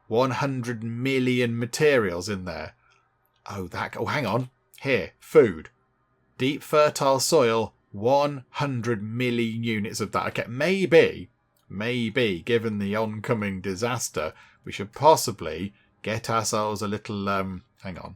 100 million materials in there. Oh, hang on. Here, food. Deep fertile soil. 100 million units of that. Okay, maybe, given the oncoming disaster, we should possibly get ourselves a little, hang on.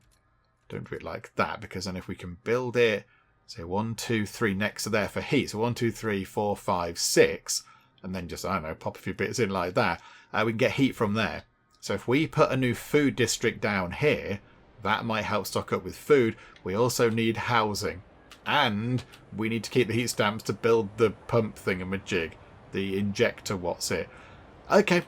Don't do it like that, because then if we can build it, say 1, 2, 3 next to there for heat. So 1, 2, 3, 4, 5, 6, and then just, I don't know, pop a few bits in like that. We can get heat from there. So if we put a new food district down here, that might help stock up with food. We also need housing. And we need to keep the heat stamps to build the pump thingamajig. The injector, what's it? Okay,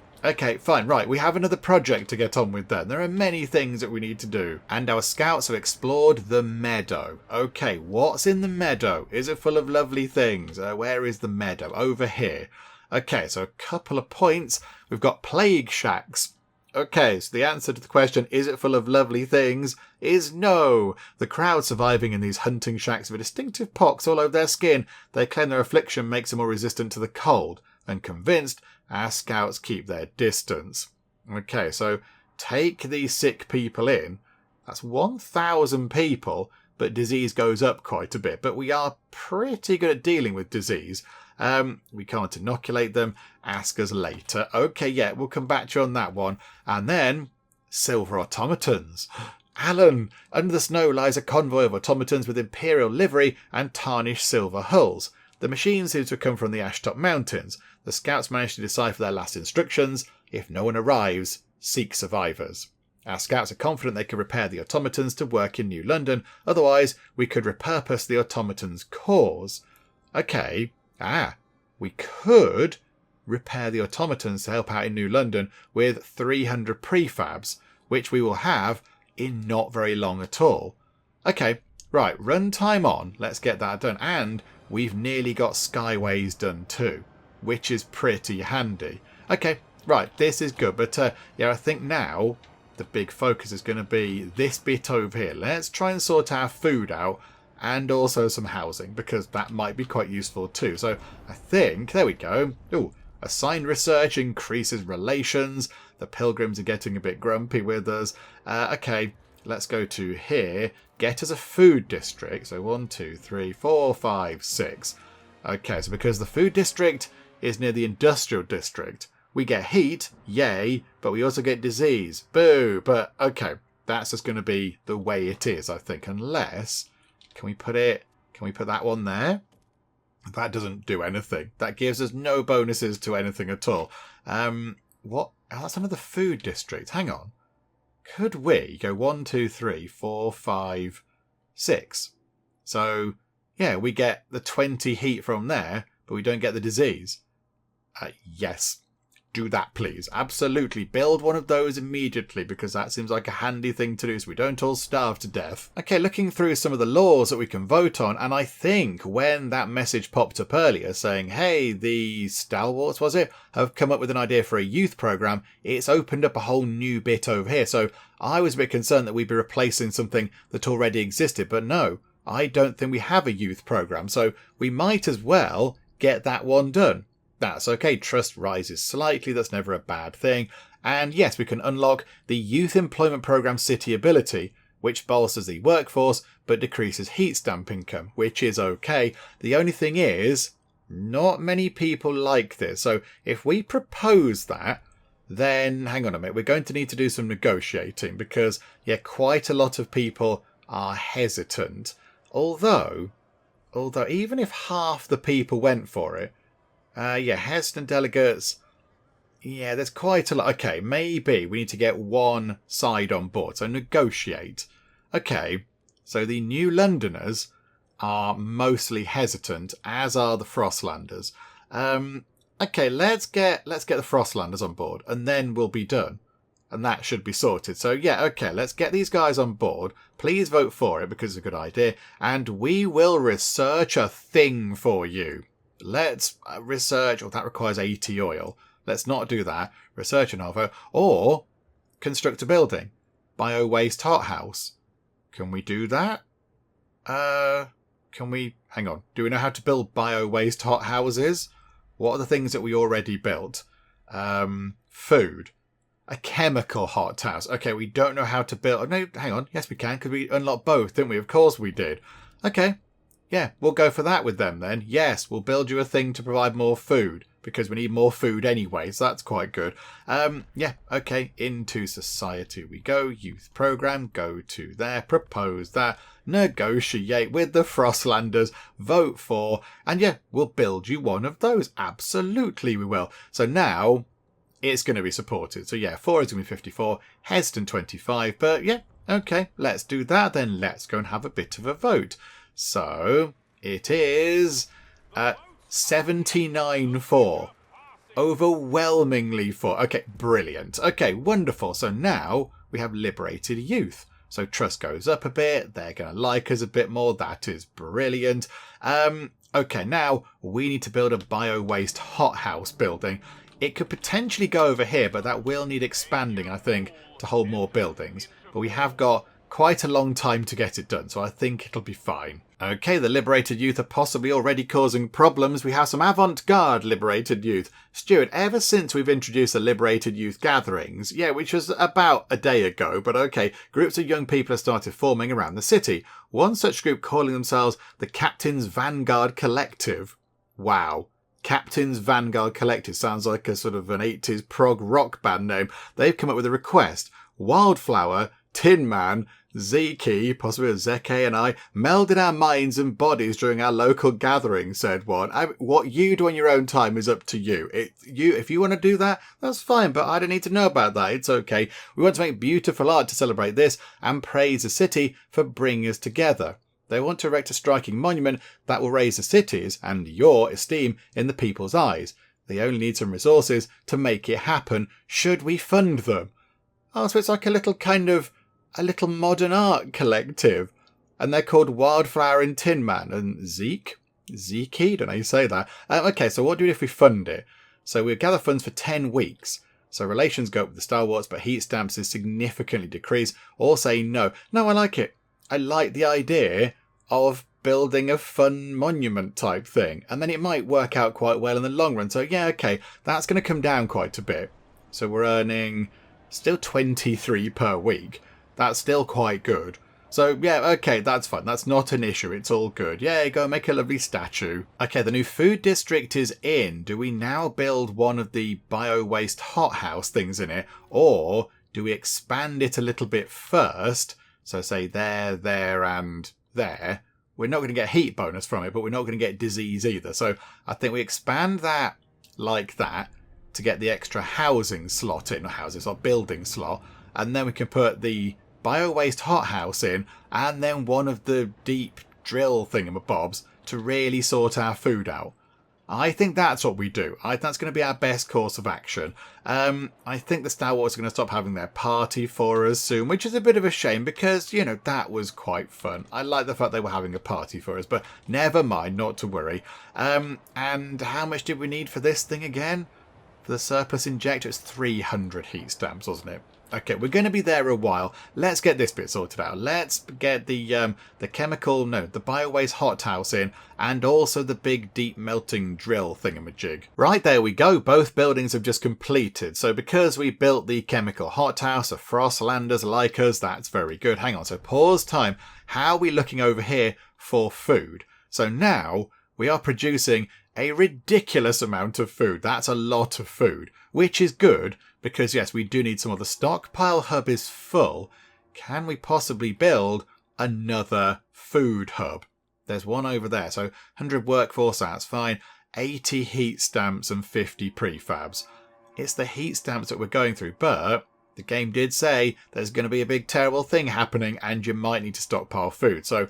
fine. Right, we have another project to get on with then. There are many things that we need to do. And our scouts have explored the meadow. Okay, what's in the meadow? Is it full of lovely things? Where is the meadow? Over here. Okay, so a couple of points. We've got plague shacks. Okay, so the answer to the question, is it full of lovely things, is no. The crowd surviving in these hunting shacks have a distinctive pox all over their skin. They claim their affliction makes them more resistant to the cold. And convinced, our scouts keep their distance. Okay, so take these sick people in. That's 1,000 people, but disease goes up quite a bit. But we are pretty good at dealing with disease. We can't inoculate them. Ask us later. Okay, yeah, we'll come back to you on that one. And then, silver automatons. Alan, under the snow lies a convoy of automatons with imperial livery and tarnished silver hulls. The machine seems to have come from the Ashtop Mountains. The scouts managed to decipher their last instructions. If no one arrives, seek survivors. Our scouts are confident they can repair the automatons to work in New London. Otherwise, we could repurpose the automatons' cores. Okay. We could repair the automatons to help out in New London with 300 prefabs, which we will have in not very long at all. Okay, right, runtime on. Let's get that done. And we've nearly got Skyways done too, which is pretty handy. Okay, right, this is good. But yeah, I think now the big focus is going to be this bit over here. Let's try and sort our food out. And also some housing, because that might be quite useful too. So I think, there we go. Ooh, assigned research increases relations. The pilgrims are getting a bit grumpy with us. Okay, let's go to here. Get us a food district. So 1, 2, 3, 4, 5, 6. Okay, so because the food district is near the industrial district, we get heat, yay, but we also get disease. Boo! But okay, that's just going to be the way it is, I think. Unless, can we put that one there? That doesn't do anything. That gives us no bonuses to anything at all. What? Oh, that's another food district. Hang on. Could we go 1, 2, 3, 4, 5, 6? So, yeah, we get the 20 heat from there, but we don't get the disease. Yes. Do that, please. Absolutely. Build one of those immediately, because that seems like a handy thing to do so we don't all starve to death. Okay, looking through some of the laws that we can vote on, and I think when that message popped up earlier saying, hey, the Stalwarts, was it, have come up with an idea for a youth program, it's opened up a whole new bit over here. So I was a bit concerned that we'd be replacing something that already existed, but no, I don't think we have a youth program, so we might as well get that one done. That's okay, trust rises slightly, that's never a bad thing. And yes, we can unlock the Youth Employment Programme City ability, which bolsters the workforce but decreases heat stamp income, which is okay. The only thing is, not many people like this. So if we propose that, then hang on a minute, we're going to need to do some negotiating because, yeah, quite a lot of people are hesitant. Although even if half the people went for it, yeah, hesitant delegates. Yeah, there's quite a lot. Okay, maybe we need to get one side on board. So negotiate. Okay, so the New Londoners are mostly hesitant, as are the Frostlanders. Okay, let's get the Frostlanders on board, and then we'll be done. And that should be sorted. So yeah, okay, let's get these guys on board. Please vote for it because it's a good idea. And we will research a thing for you. Let's research, that requires 80 oil. Let's not do that. Research an OVO. Or construct a building. Bio-waste hothouse. Can we do that? Can we... Hang on. Do we know how to build bio-waste hothouses? What are the things that we already built? Food. A chemical hothouse. Okay, we don't know how to build... No, hang on. Yes, we can, because we unlocked both, didn't we? Of course we did. Okay. Yeah, we'll go for that with them then. Yes, we'll build you a thing to provide more food, because we need more food anyway, so that's quite good. Yeah, okay, into society we go. Youth program, go to there, propose that, negotiate with the Frostlanders, vote for, and yeah, we'll build you one of those. Absolutely we will. So now, it's going to be supported. So yeah, 4 is going to be 54, hesitant 25, but yeah, okay, let's do that then. Let's go and have a bit of a vote. So, it is 79 for. Overwhelmingly for. Okay, brilliant. Okay, wonderful. So now we have liberated youth. So trust goes up a bit. They're going to like us a bit more. That is brilliant. Okay, now we need to build a bio-waste hothouse building. It could potentially go over here, but that will need expanding, I think, to hold more buildings. But we have got quite a long time to get it done, so I think it'll be fine. Okay, the liberated youth are possibly already causing problems. We have some avant-garde liberated youth. Stuart, ever since we've introduced the liberated youth gatherings, yeah, which was about a day ago, but okay, groups of young people have started forming around the city. One such group calling themselves the Captain's Vanguard Collective. Wow. Captain's Vanguard Collective sounds like a sort of an 80s prog rock band name. They've come up with a request. Wildflower, Tin Man, Zeke, possibly Zeke, and I melded our minds and bodies during our local gathering, said one. What you do on your own time is up to you. If you want to do that, that's fine, but I don't need to know about that. It's okay. We want to make beautiful art to celebrate this and praise the city for bringing us together. They want to erect a striking monument that will raise the city's and your esteem in the people's eyes. They only need some resources to make it happen. Should we fund them? Oh, so it's like a little modern art collective. And they're called Wildflower and Tin Man. And Zeke? Don't know how you say that. Okay, so what do we do if we fund it? So we'll gather funds for 10 weeks. So relations go up with the Stalwarts, but heat stamps is significantly decreased. Or say no. No, I like it. I like the idea of building a fun monument type thing. And then it might work out quite well in the long run. So yeah, okay, that's going to come down quite a bit. So we're earning still 23 per week. That's still quite good. So, yeah, okay, that's fine. That's not an issue. It's all good. Yeah, go make a lovely statue. Okay, the new food district is in. Do we now build one of the bio-waste hothouse things in it? Or do we expand it a little bit first? So say there, and there. We're not going to get heat bonus from it, but we're not going to get disease either. So I think we expand that like that to get the extra housing slot in, or building slot. And then we can put the bio-waste hothouse in, and then one of the deep drill thingamabobs to really sort our food out. I think that's what we do. I think that's going to be our best course of action. I think the Stalwarts are going to stop having their party for us soon, which is a bit of a shame because, you know, that was quite fun. I like the fact they were having a party for us, but never mind, not to worry. And how much did we need for this thing again? For the surplus injector, it's 300 heat stamps, wasn't it? Okay, we're going to be there a while. Let's get this bit sorted out. Let's get the bio-waste hothouse in, and also the big deep melting drill thingamajig. Right, there we go. Both buildings have just completed. So because we built the chemical hothouse, the Frostlanders like us, that's very good. Hang on, so pause time. How are we looking over here for food? So now we are producing a ridiculous amount of food. That's a lot of food, which is good. Because, yes, we do need some more. The stockpile hub is full. Can we possibly build another food hub? There's one over there. So 100 workforce, that's fine. 80 heat stamps and 50 prefabs. It's the heat stamps that we're going through. But the game did say there's going to be a big terrible thing happening and you might need to stockpile food. So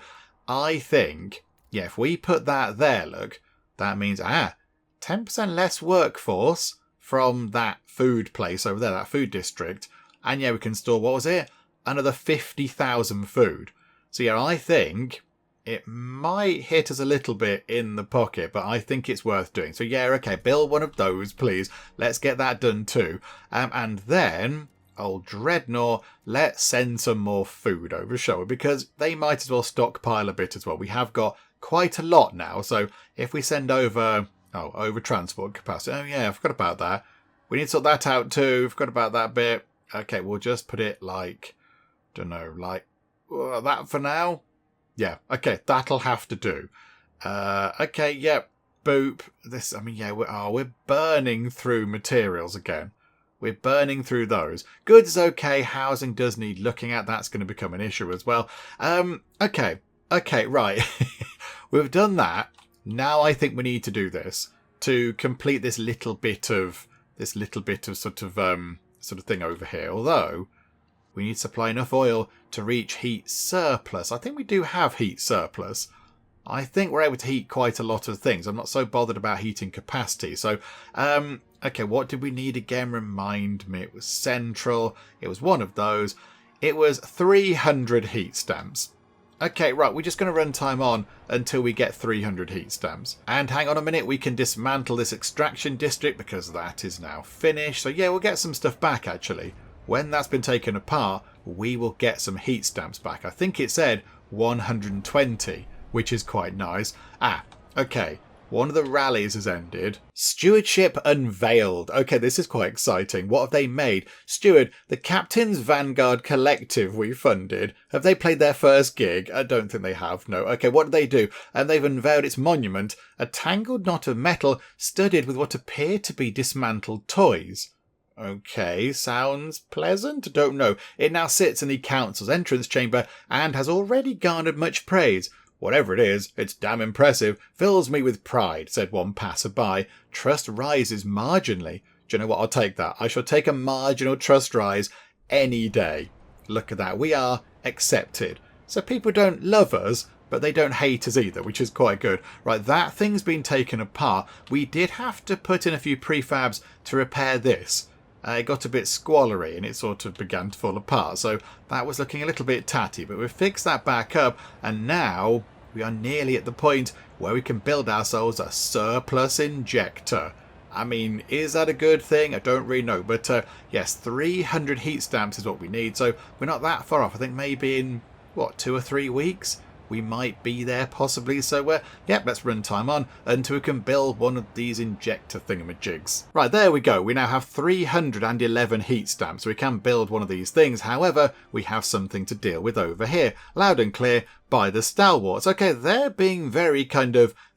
I think, yeah, if we put that there, look, that means, 10% less workforce from that food place over there, that food district. And yeah, we can store, what was it? Another 50,000 food. So yeah, I think it might hit us a little bit in the pocket, but I think it's worth doing. So yeah, okay, build one of those, please. Let's get that done too. And then, Old Dreadnought, let's send some more food over, shall we? Because they might as well stockpile a bit as well. We have got quite a lot now. So if we send over... over transport capacity. Oh, yeah, I forgot about that. We need to sort that out too. Forgot about that bit. Okay, we'll just put it like, don't know, like that for now. Yeah, okay, that'll have to do. Okay, yep, boop. This, I mean, yeah, we're burning through materials again. We're burning through those. Goods is okay. Housing does need looking at. That's going to become an issue as well. Okay, right. We've done that. Now I think we need to do this to complete this little bit of sort of thing over here. Although we need to supply enough oil to reach heat surplus. I think we do have heat surplus. I think we're able to heat quite a lot of things. I'm not so bothered about heating capacity. So, okay, what did we need again? Remind me. It was central. It was one of those. It was 300 heat stamps. Okay, right, we're just going to run time on until we get 300 heat stamps. And hang on a minute, we can dismantle this extraction district because that is now finished. So yeah, we'll get some stuff back actually. When that's been taken apart, we will get some heat stamps back. I think it said 120, which is quite nice. Okay. One of the rallies has ended. Stewardship unveiled. Okay, this is quite exciting. What have they made? Steward, the Captain's Vanguard collective we funded. Have they played their first gig? I don't think they have, no. Okay, what did they do? And they've unveiled its monument, a tangled knot of metal studded with what appear to be dismantled toys. Okay, sounds pleasant? Don't know. It now sits in the council's entrance chamber and has already garnered much praise. Whatever it is, it's damn impressive. Fills me with pride, said one passerby. Trust rises marginally. Do you know what? I'll take that. I shall take a marginal trust rise any day. Look at that. We are accepted. So people don't love us, but they don't hate us either, which is quite good. Right, that thing's been taken apart. We did have to put in a few prefabs to repair this. It got a bit squallery and it sort of began to fall apart. So that was looking a little bit tatty, but we've fixed that back up. And now we are nearly at the point where we can build ourselves a surplus injector. I mean, is that a good thing? I don't really know. But yes, 300 heat stamps is what we need. So we're not that far off. I think maybe in, 2 or 3 weeks? we might be there possibly. So yep, let's run time on until we can build one of these injector thingamajigs. Right, there we go. We now have 311 heat stamps, so we can build one of these things. However, we have something to deal with over here, loud and clear by the Stalwarts. Okay, they're being very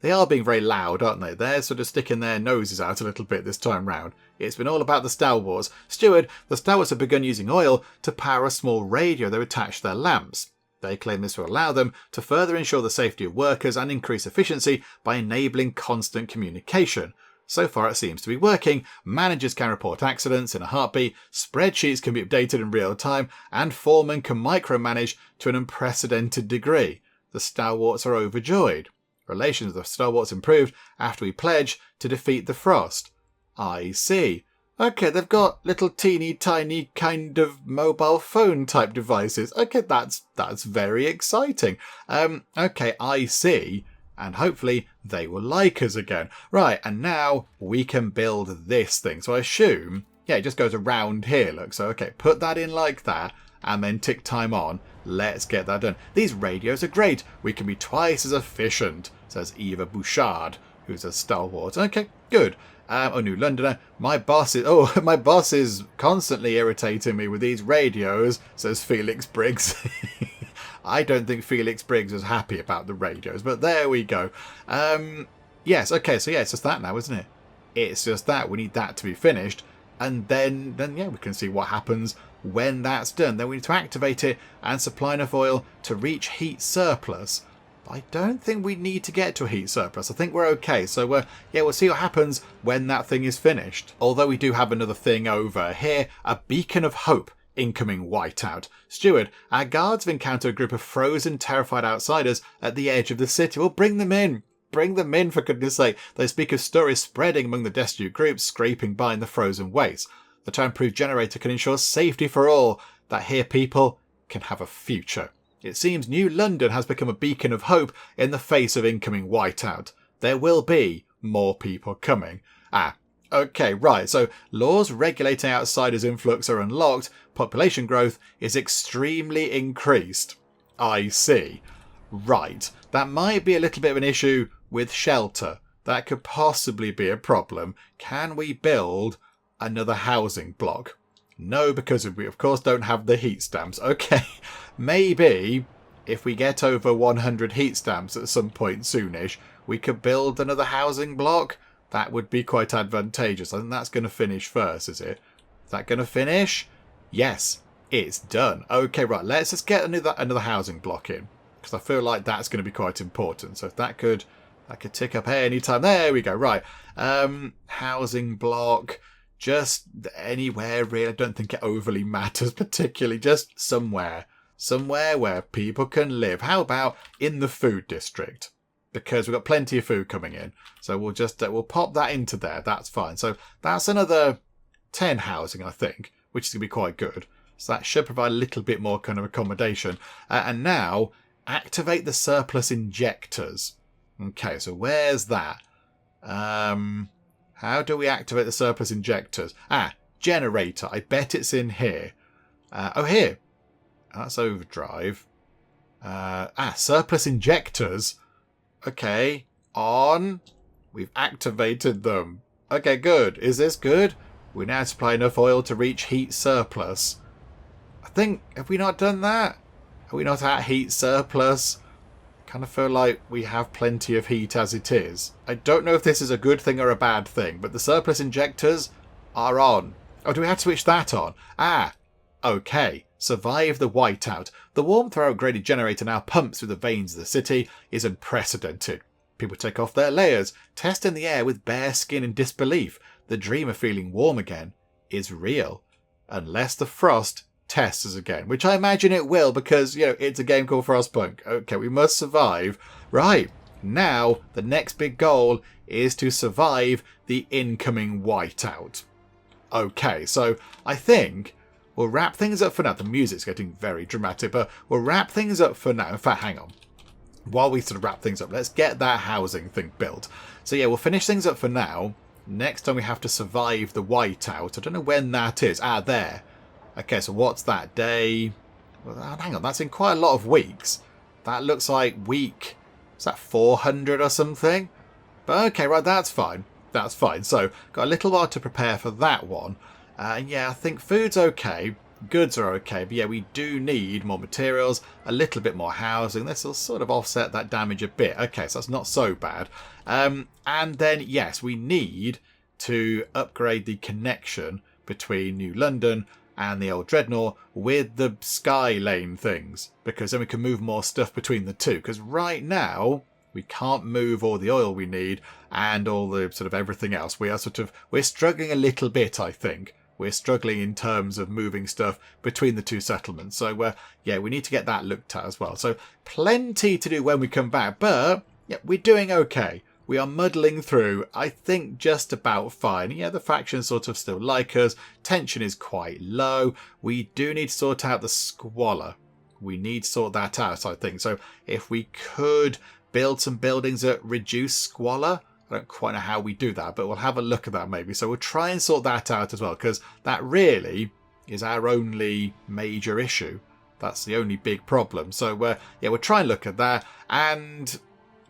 they are being very loud, aren't they? They're sort of sticking their noses out a little bit this time round. It's been all about the Stalwarts. Steward, the Stalwarts have begun using oil to power a small radio they've attached to their lamps. They claim this will allow them to further ensure the safety of workers and increase efficiency by enabling constant communication. So far it seems to be working. Managers can report accidents in a heartbeat, spreadsheets can be updated in real time, and foremen can micromanage to an unprecedented degree. The Stalwarts are overjoyed. Relations with the Stalwarts improved after we pledged to defeat the Frost. I see. Okay, they've got little teeny tiny kind of mobile phone type devices. Okay, that's very exciting. Okay, I see. And hopefully they will like us again. Right, and now we can build this thing. So I assume, yeah, it just goes around here, look. So, okay, put that in like that and then tick time on. Let's get that done. These radios are great. We can be twice as efficient, says Eva Bouchard, who's a Stalwart. Okay, good. New Londoner, my boss is constantly irritating me with these radios, says Felix Briggs. I don't think Felix Briggs is happy about the radios, but there we go. Yes, okay, so yeah, it's just that now, isn't it? It's just that. We need that to be finished, and then yeah, we can see what happens when that's done. Then we need to activate it and supply enough oil to reach heat surplus. I don't think we need to get to a heat surplus. I think we're okay. So, yeah, we'll see what happens when that thing is finished. Although we do have another thing over here, a beacon of hope incoming whiteout. Steward, our guards have encountered a group of frozen, terrified outsiders at the edge of the city. Well, bring them in. Bring them in, for goodness sake. They speak of stories spreading among the destitute groups, scraping by in the frozen wastes. The time-proof generator can ensure safety for all, that here people can have a future. It seems New London has become a beacon of hope in the face of incoming whiteout. There will be more people coming. Okay, right. So laws regulating outsiders' influx are unlocked. Population growth is extremely increased. I see. Right. That might be a little bit of an issue with shelter. That could possibly be a problem. Can we build another housing block? No, because we of course don't have the heat stamps. Okay, maybe if we get over 100 heat stamps at some point soonish, we could build another housing block. That would be quite advantageous. I think that's going to finish first, is it? Is that going to finish? Yes, it's done. Okay, right, let's just get another housing block in, because I feel like that's going to be quite important. So if that could tick up any time. There we go, right. Housing block. Just anywhere, really. I don't think it overly matters particularly. Just somewhere. Somewhere where people can live. How about in the food district? Because we've got plenty of food coming in. So we'll just we'll pop that into there. That's fine. So that's another 10 housing, I think, which is going to be quite good. So that should provide a little bit more kind of accommodation. And now, activate the surplus injectors. Okay, so where's that? How do we activate the surplus injectors? Generator. I bet it's in here. Here. That's overdrive. Surplus injectors. Okay. On. We've activated them. Okay, good. Is this good? We now supply enough oil to reach heat surplus. I think, have we not done that? Are we not at heat surplus? Kind of feel like we have plenty of heat as it is. I don't know if this is a good thing or a bad thing, but the surplus injectors are on. Oh, do we have to switch that on? Okay. Survive the whiteout. The warmth our upgraded generator now pumps through the veins of the city is unprecedented. People take off their layers, testing the air with bare skin in disbelief. The dream of feeling warm again is real. Unless the frost tests us again, which I imagine it will, because, it's a game called Frostpunk. Okay, we must survive. Right, now the next big goal is to survive the incoming whiteout. Okay, so I think we'll wrap things up for now. The music's getting very dramatic, but we'll wrap things up for now. In fact, hang on. While we sort of wrap things up, let's get that housing thing built. So yeah, we'll finish things up for now. Next time we have to survive the whiteout. I don't know when that is. There. Okay, so what's that? Day... Well, hang on, that's in quite a lot of weeks. That looks like week. Is that 400 or something? But okay, right, that's fine. That's fine. So, got a little while to prepare for that one. Yeah, I think food's okay. Goods are okay. But yeah, we do need more materials, a little bit more housing. This will sort of offset that damage a bit. Okay, so that's not so bad. And then, yes, we need to upgrade the connection between New London and the Old Dreadnought with the sky lane things, because then we can move more stuff between the two. Because right now we can't move all the oil we need and all the sort of everything else. We're struggling a little bit, I think. We're struggling in terms of moving stuff between the two settlements. So yeah, we need to get that looked at as well. So plenty to do when we come back, but yeah, we're doing okay. We are muddling through, I think, just about fine. Yeah, the factions sort of still like us. Tension is quite low. We do need to sort out the squalor. We need to sort that out, I think. So if we could build some buildings that reduce squalor, I don't quite know how we do that, but we'll have a look at that maybe. So we'll try and sort that out as well, because that really is our only major issue. That's the only big problem. So yeah, we'll try and look at that. And,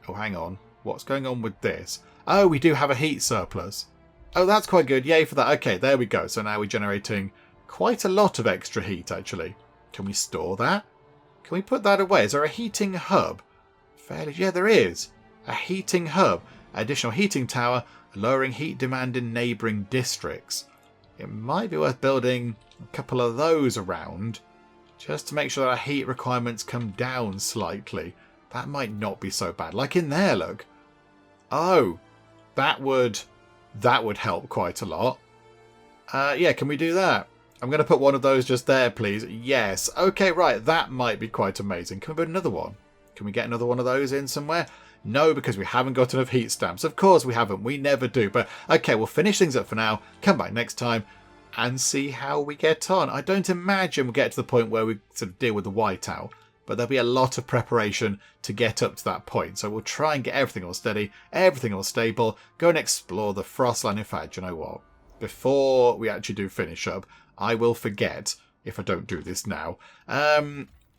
oh, hang on. What's going on with this? Oh, we do have a heat surplus. Oh, that's quite good. Yay for that. Okay, there we go. So now we're generating quite a lot of extra heat, actually. Can we store that? Can we put that away? Is there a heating hub? Yeah, there is. A heating hub. Additional heating tower, lowering heat demand in neighbouring districts. It might be worth building a couple of those around, just to make sure that our heat requirements come down slightly. That might not be so bad. Like in there, look. Oh, that would help quite a lot. Yeah, can we do that? I'm going to put one of those just there, please. Yes. Okay, right. That might be quite amazing. Can we put another one? Can we get another one of those in somewhere? No, because we haven't got enough heat stamps. Of course we haven't. We never do. But okay, we'll finish things up for now. Come back next time and see how we get on. I don't imagine we'll get to the point where we sort of deal with the whiteout. But there'll be a lot of preparation to get up to that point. So we'll try and get everything all steady, everything all stable, go and explore the Frostland. In fact, you know what? Before we actually do finish up, I will forget if I don't do this now.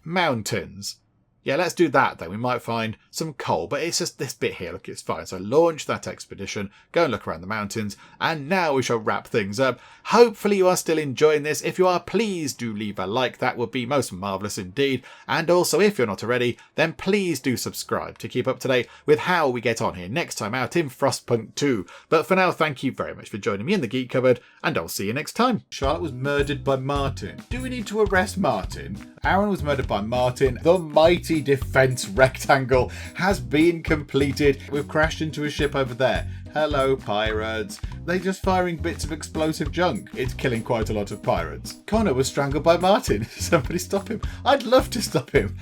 Mountains. Yeah, let's do that then. We might find some coal, but it's just this bit here. Look, it's fine. So launch that expedition, go and look around the mountains, and now we shall wrap things up. Hopefully you are still enjoying this. If you are, please do leave a like. That would be most marvellous indeed. And also, if you're not already, then please do subscribe to keep up to date with how we get on here next time out in Frostpunk 2. But for now, thank you very much for joining me in the Geek Cupboard, and I'll see you next time. Charlotte was murdered by Martin. Do we need to arrest Martin? Aaron was murdered by Martin. The mighty defense rectangle has been completed. We've crashed into a ship over there. Hello, pirates. They're just firing bits of explosive junk. It's killing quite a lot of pirates. Connor was strangled by Martin. Somebody stop him. I'd love to stop him.